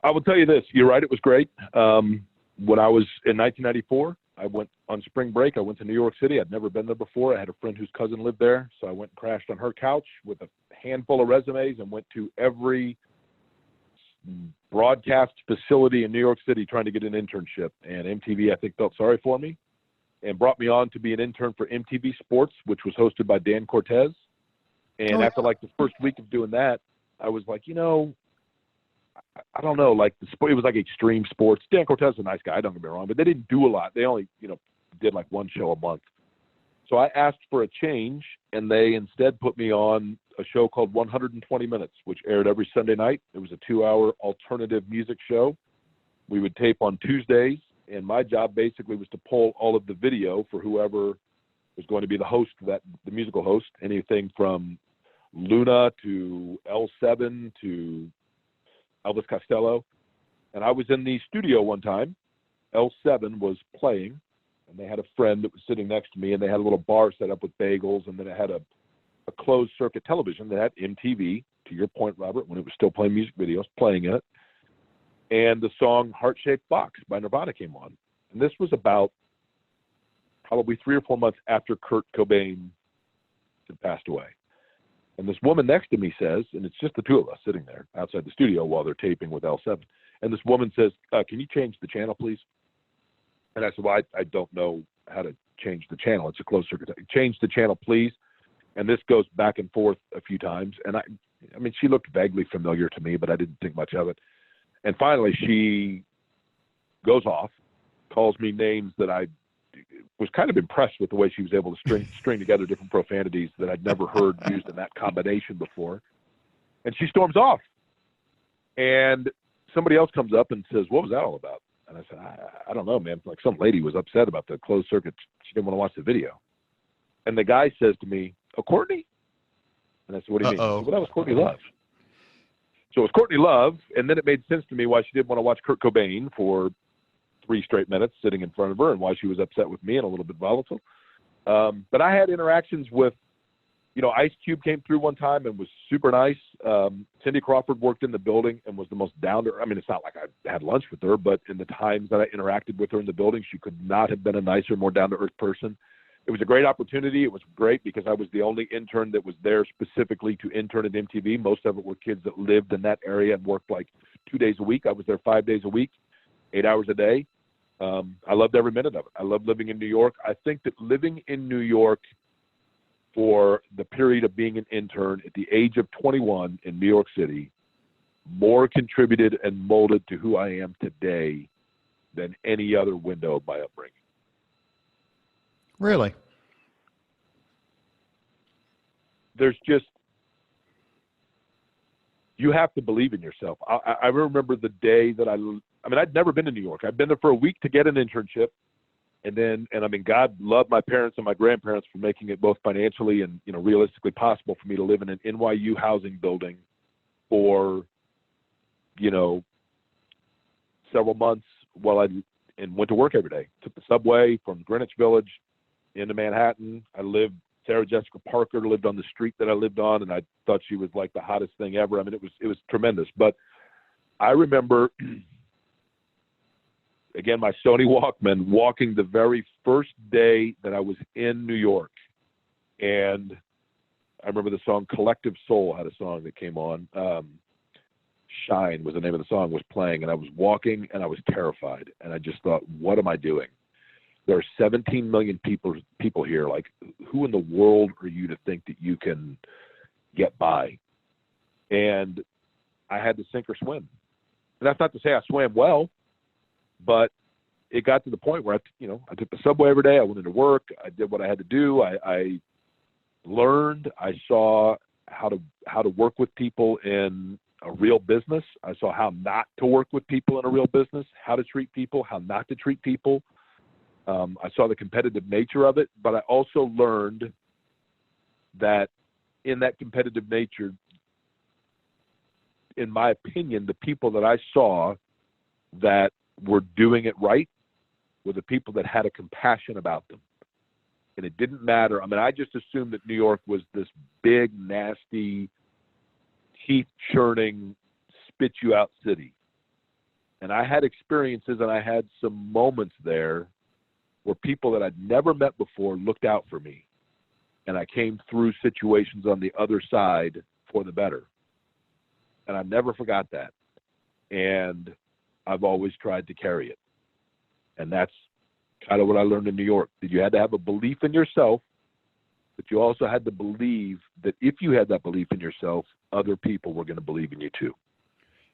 I will tell you this. You're right. It was great. When I was in 1994, I went on spring break. I went to New York City. I'd never been there before. I had a friend whose cousin lived there. So I went and crashed on her couch with a handful of resumes and went to every broadcast facility in New York City trying to get an internship. And MTV, I think, felt sorry for me and brought me on to be an intern for MTV Sports, which was hosted by Dan Cortez. And after like the first week of doing that, I was like, I don't know, like the sport, it was like extreme sports. Dan Cortez is a nice guy, don't get me wrong, but they didn't do a lot. They only, did like one show a month. So I asked for a change, and they instead put me on a show called 120 Minutes, which aired every Sunday night. It was a 2-hour alternative music show. We would tape on Tuesdays, and my job basically was to pull all of the video for whoever was going to be the host, the musical host, anything from Luna to L7 to Elvis Costello. And I was in the studio one time. L7 was playing, and they had a friend that was sitting next to me, and they had a little bar set up with bagels, and then it had a closed circuit television that had MTV, to your point, Robert, when it was still playing music videos, playing it. And the song Heart-Shaped Box by Nirvana came on. And this was about probably 3 or 4 months after Kurt Cobain had passed away. And this woman next to me says, and it's just the two of us sitting there outside the studio while they're taping with L7. And this woman says, can you change the channel, please? And I said, well, I don't know how to change the channel. It's a closed circuit. Change the channel, please. And this goes back and forth a few times. And I mean, she looked vaguely familiar to me, but I didn't think much of it. And finally, she goes off, calls me names that I was kind of impressed with the way she was able to string together different profanities that I'd never heard used in that combination before. And she storms off. And somebody else comes up and says, "What was that all about?" And I said, I don't know, man. Like some lady was upset about the closed circuit. She didn't want to watch the video. And the guy says to me, "Oh, Courtney?" And I said, "What do you mean?" He said, "Well, that was Courtney Love." So it was Courtney Love, and then it made sense to me why she didn't want to watch Kurt Cobain for 3 straight minutes sitting in front of her, and why she was upset with me and a little bit volatile. But I had interactions with, Ice Cube came through one time and was super nice. Cindy Crawford worked in the building and was the most I mean, it's not like I had lunch with her, but in the times that I interacted with her in the building, she could not have been a nicer, more down-to-earth person. It was a great opportunity. It was great because I was the only intern that was there specifically to intern at MTV. Most of it were kids that lived in that area and worked like 2 days a week. I was there 5 days a week, 8 hours a day. I loved every minute of it. I loved living in New York. I think that living in New York for the period of being an intern at the age of 21 in New York City more contributed and molded to who I am today than any other window of my upbringing. Really? There's just, you have to believe in yourself. I remember the day that I'd never been to New York. I'd been there for a week to get an internship. And God loved my parents and my grandparents for making it both financially and, realistically possible for me to live in an NYU housing building for, several months and went to work every day. Took the subway from Greenwich Village into Manhattan. Sarah Jessica Parker lived on the street that I lived on, and I thought she was like the hottest thing ever. I mean, it was tremendous. But I remember, again, my Sony Walkman, walking the very first day that I was in New York. And I remember the song Collective Soul had a song that came on. Shine was the name of the song, was playing. And I was walking and I was terrified. And I just thought, what am I doing? There are 17 million people here. Like, who in the world are you to think that you can get by? And I had to sink or swim. And that's not to say I swam well, but it got to the point where I took the subway every day. I went into work. I did what I had to do. I learned. I saw how to work with people in a real business. I saw how not to work with people in a real business, how to treat people, how not to treat people. I saw the competitive nature of it, but I also learned that in that competitive nature, in my opinion, the people that I saw that were doing it right were the people that had a compassion about them. And it didn't matter. I mean, I just assumed that New York was this big, nasty, teeth-churning, spit-you-out city. And I had experiences and I had some moments there where people that I'd never met before looked out for me. And I came through situations on the other side for the better. And I never forgot that. And I've always tried to carry it. And that's kind of what I learned in New York, that you had to have a belief in yourself, but you also had to believe that if you had that belief in yourself, other people were going to believe in you too.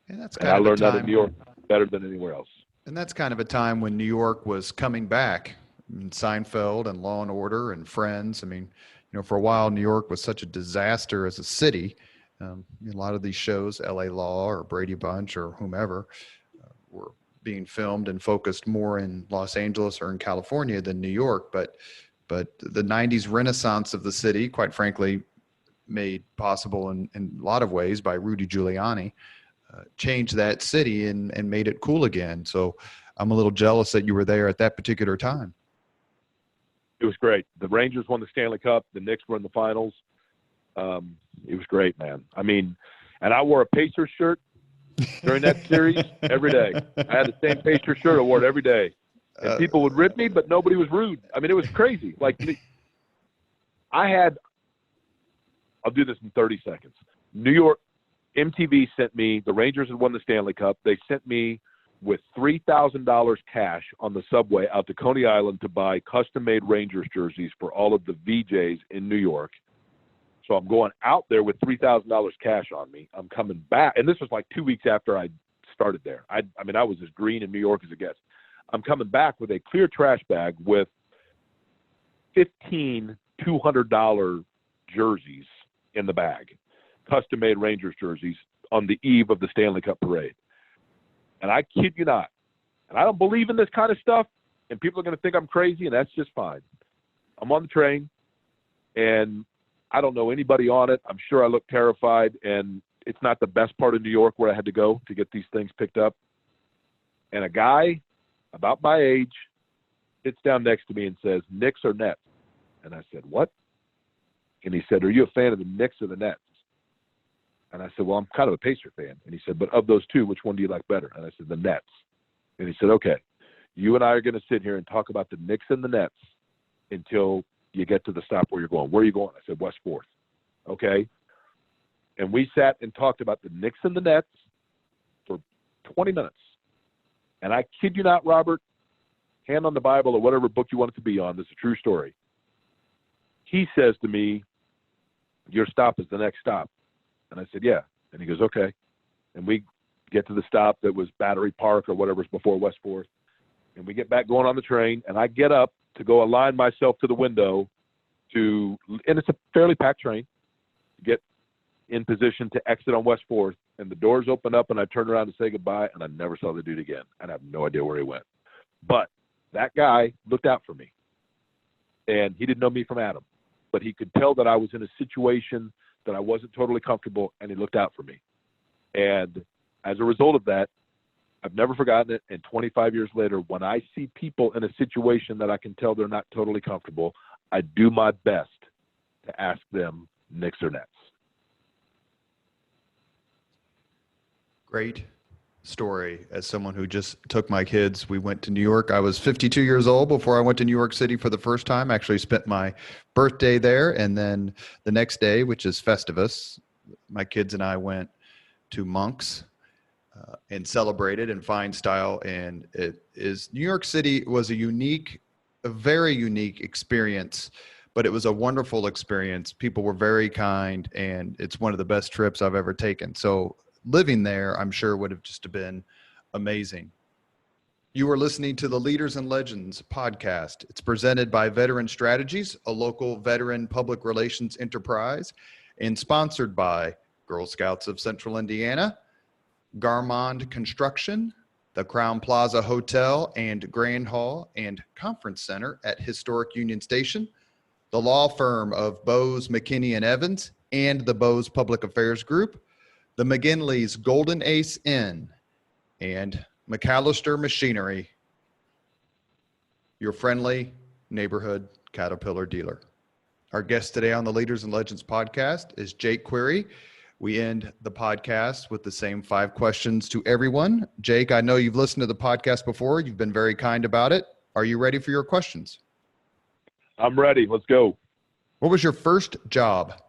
And I learned that in New York better than anywhere else. And that's kind of a time when New York was coming back. I mean, Seinfeld and Law and Order and Friends. I mean, for a while, New York was such a disaster as a city. A lot of these shows, LA Law or Brady Bunch or whomever, were being filmed and focused more in Los Angeles or in California than New York. But the 90s renaissance of the city, quite frankly, made possible in a lot of ways by Rudy Giuliani, changed that city and made it cool again. So I'm a little jealous that you were there at that particular time. It was great. The Rangers won the Stanley Cup. The Knicks were in the finals. It was great, man. I mean, and I wore a Pacers shirt during that series every day. I had the same Pacers shirt I wore it every day. And people would rip me, but nobody was rude. I mean, it was crazy. Like, I'll do this in 30 seconds. New York, MTV sent me, the Rangers had won the Stanley Cup. They sent me with $3,000 cash on the subway out to Coney Island to buy custom-made Rangers jerseys for all of the VJs in New York. So I'm going out there with $3,000 cash on me. I'm coming back, and this was like 2 weeks after I started there. I mean, I was as green in New York as it gets. I'm coming back with a clear trash bag with 15 $200 jerseys in the bag, custom-made Rangers jerseys on the eve of the Stanley Cup parade. And I kid you not, and I don't believe in this kind of stuff, and people are going to think I'm crazy, and that's just fine. I'm on the train, and I don't know anybody on it. I'm sure I look terrified, and it's not the best part of New York where I had to go to get these things picked up. And a guy about my age sits down next to me and says, Knicks or Nets? And I said, what? And he said, are you a fan of the Knicks or the Nets? And I said, well, I'm kind of a Pacer fan. And he said, but of those two, which one do you like better? And I said, the Nets. And he said, okay, you and I are going to sit here and talk about the Knicks and the Nets until you get to the stop where you're going. Where are you going? I said, West 4th. Okay. And we sat and talked about the Knicks and the Nets for 20 minutes. And I kid you not, Robert, hand on the Bible or whatever book you want it to be on, this is a true story. He says to me, your stop is the next stop. And I said, yeah. And he goes, okay. And we get to the stop that was Battery Park or whatever's before West 4th. And we get back going on the train, and I get up to go align myself to the window and it's a fairly packed train, get in position to exit on West 4th, and the doors open up, and I turn around to say goodbye, and I never saw the dude again, and I have no idea where he went. But that guy looked out for me, and he didn't know me from Adam, but he could tell that I was in a situation that I wasn't totally comfortable, and he looked out for me. And as a result of that, I've never forgotten it, and 25 years later, when I see people in a situation that I can tell they're not totally comfortable, I do my best to ask them Knicks or Nets. Great story. As someone who just took my kids, we went to New York. I was 52 years old before I went to New York City for the first time. Actually spent my birthday there. And then the next day, which is Festivus, my kids and I went to Monk's and celebrated in fine style. And New York City was a very unique experience, but it was a wonderful experience. People were very kind, and it's one of the best trips I've ever taken. So living there, I'm sure, would have just been amazing. You are listening to the Leaders and Legends podcast. It's presented by Veteran Strategies, a local veteran public relations enterprise, and sponsored by Girl Scouts of Central Indiana, Garmond Construction, the Crown Plaza Hotel and Grand Hall and Conference Center at Historic Union Station, the law firm of Bose, McKinney, and Evans, and the Bose Public Affairs Group, the McGinley's Golden Ace Inn, and McAllister Machinery, your friendly neighborhood Caterpillar dealer. Our guest today on the Leaders and Legends podcast is Jake Query. We end the podcast with the same 5 questions to everyone. Jake, I know you've listened to the podcast before. You've been very kind about it. Are you ready for your questions? I'm ready. Let's go. What was your first job?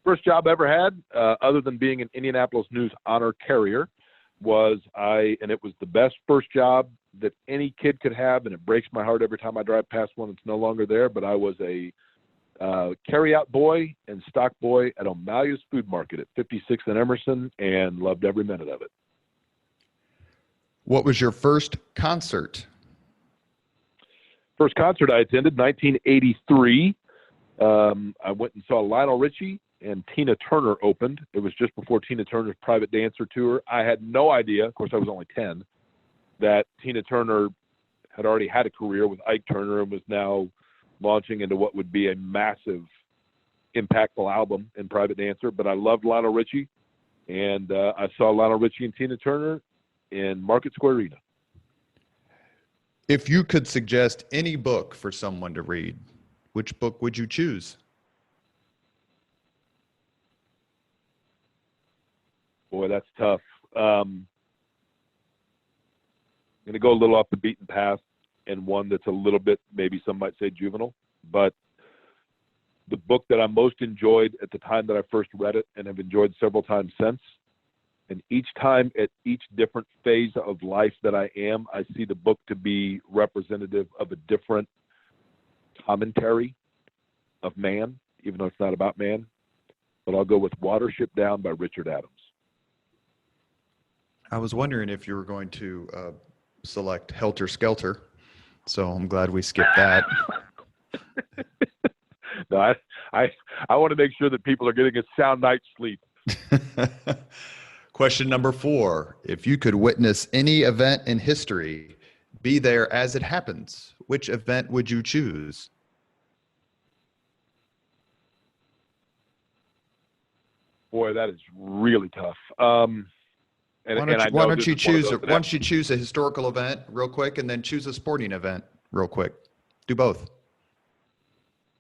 First job I ever had, other than being an Indianapolis News honor carrier, and it was the best first job that any kid could have, and it breaks my heart every time I drive past one that's no longer there, but I was a carry-out boy and stock boy at O'Malley's Food Market at 56th and Emerson, and loved every minute of it. What was your first concert? First concert I attended, 1983. I went and saw Lionel Richie and Tina Turner opened. It was just before Tina Turner's Private Dancer tour. I had no idea, of course I was only 10, that Tina Turner had already had a career with Ike Turner and was now launching into what would be a massive, impactful album in Private Dancer. But I loved Lionel Richie, and I saw Lionel Richie and Tina Turner in Market Square Arena. If you could suggest any book for someone to read, which book would you choose? Boy, that's tough. I'm going to go a little off the beaten path, and one that's a little bit, maybe some might say juvenile, but the book that I most enjoyed at the time that I first read it and have enjoyed several times since, and each time at each different phase of life that I am, I see the book to be representative of a different commentary of man. even though it's not about man. But I'll go with Watership Down by Richard Adams. I was wondering if you were going to select Helter Skelter, so I'm glad we skipped that. No, I want to make sure that people are getting a sound night's sleep. Question number 4. If you could witness any event in history, be there as it happens, which event would you choose? Boy, that is really tough. Why don't you choose a historical event real quick and then choose a sporting event real quick? Do both.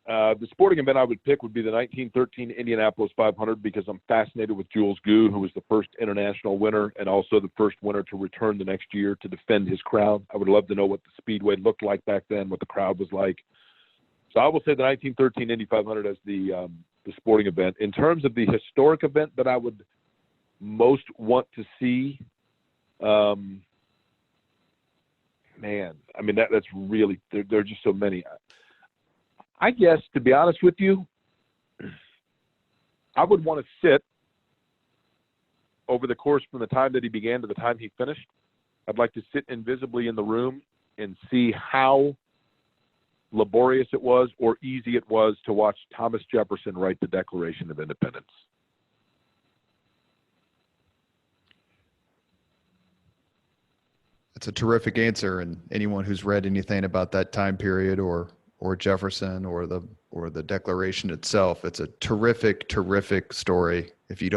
The sporting event I would pick would be the 1913 Indianapolis 500 because I'm fascinated with Jules Gu, who was the first international winner and also the first winner to return the next year to defend his crown. I would love to know what the Speedway looked like back then, what the crowd was like. So I will say the 1913 Indy 500 as the sporting event. In terms of the historic event that I would most want to see, man, I mean, that's really, there are just so many. I guess, to be honest with you, I would want to sit over the course from the time that he began to the time he finished. I'd like to sit invisibly in the room and see how laborious it was or easy it was to watch Thomas Jefferson write the Declaration of Independence. That's a terrific answer, and anyone who's read anything about that time period or Jefferson or the Declaration itself, it's a terrific story. If you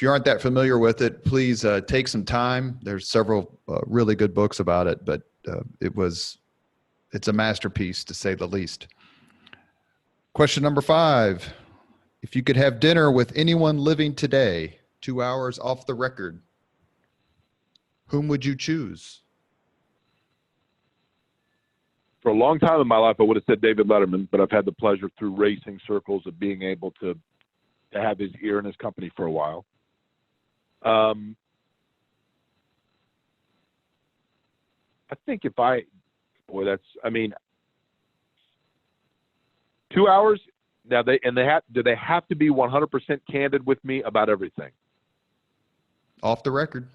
aren't that familiar with it, please take some time. There's several really good books about it, but it's a masterpiece to say the least. Question number 5. If you could have dinner with anyone living today, 2 hours off the record, whom would you choose? For a long time in my life, I would have said David Letterman, but I've had the pleasure through racing circles of being able to have his ear in his company for a while. I think 2 hours. Now do they have to be 100% candid with me about everything? Off the record.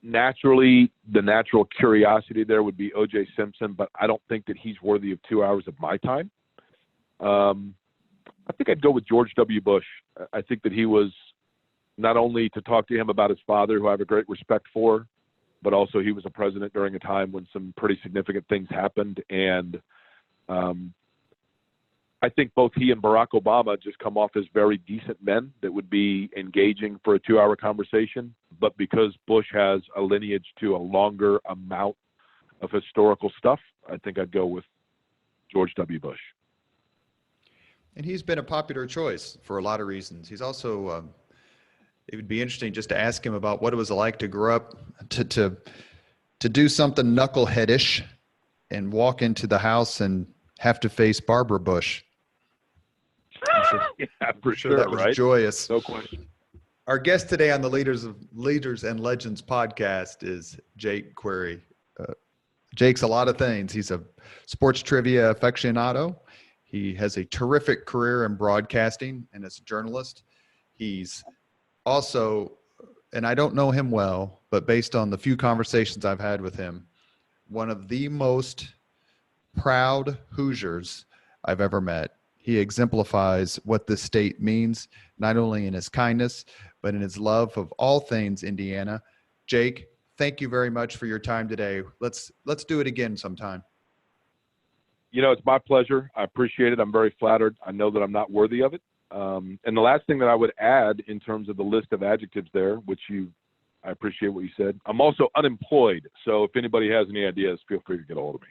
Naturally, the natural curiosity there would be O.J. Simpson, but I don't think that he's worthy of 2 hours of my time. I think I'd go with George W. Bush. I think that he was not only to talk to him about his father, who I have a great respect for, but also he was a president during a time when some pretty significant things happened. And I think both he and Barack Obama just come off as very decent men that would be engaging for a 2-hour conversation. But because Bush has a lineage to a longer amount of historical stuff, I think I'd go with George W. Bush. And he's been a popular choice for a lot of reasons. He's also, it would be interesting just to ask him about what it was like to grow up, to do something knuckleheadish and walk into the house and have to face Barbara Bush. Yeah, for sure, that was right? Joyous. No question. Our guest today on the Leaders and Legends podcast is Jake Query. Jake's a lot of things. He's a sports trivia aficionado. He has a terrific career in broadcasting and as a journalist. He's also, and I don't know him well, but based on the few conversations I've had with him, one of the most proud Hoosiers I've ever met. He exemplifies what this state means, not only in his kindness, but in his love of all things Indiana. Jake, thank you very much for your time today. Let's do it again sometime. It's my pleasure. I appreciate it. I'm very flattered. I know that I'm not worthy of it. And the last thing that I would add in terms of the list of adjectives there, I appreciate what you said. I'm also unemployed. So if anybody has any ideas, feel free to get a hold of me.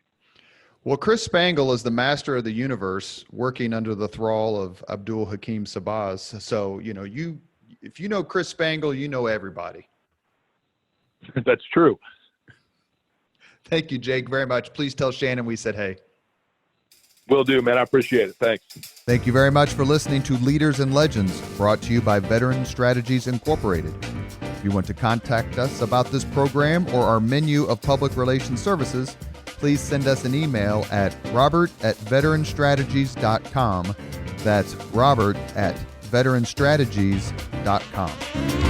Well, Chris Spangle is the master of the universe, working under the thrall of Abdul Hakim Sabaz. So, if you know Chris Spangle, you know everybody. That's true. Thank you, Jake, very much. Please tell Shannon we said hey. Will do, man. I appreciate it. Thanks. Thank you very much for listening to Leaders and Legends, brought to you by Veteran Strategies Incorporated. If you want to contact us about this program or our menu of public relations services, please send us an email at robert@veteranstrategies.com. That's robert@veteranstrategies.com.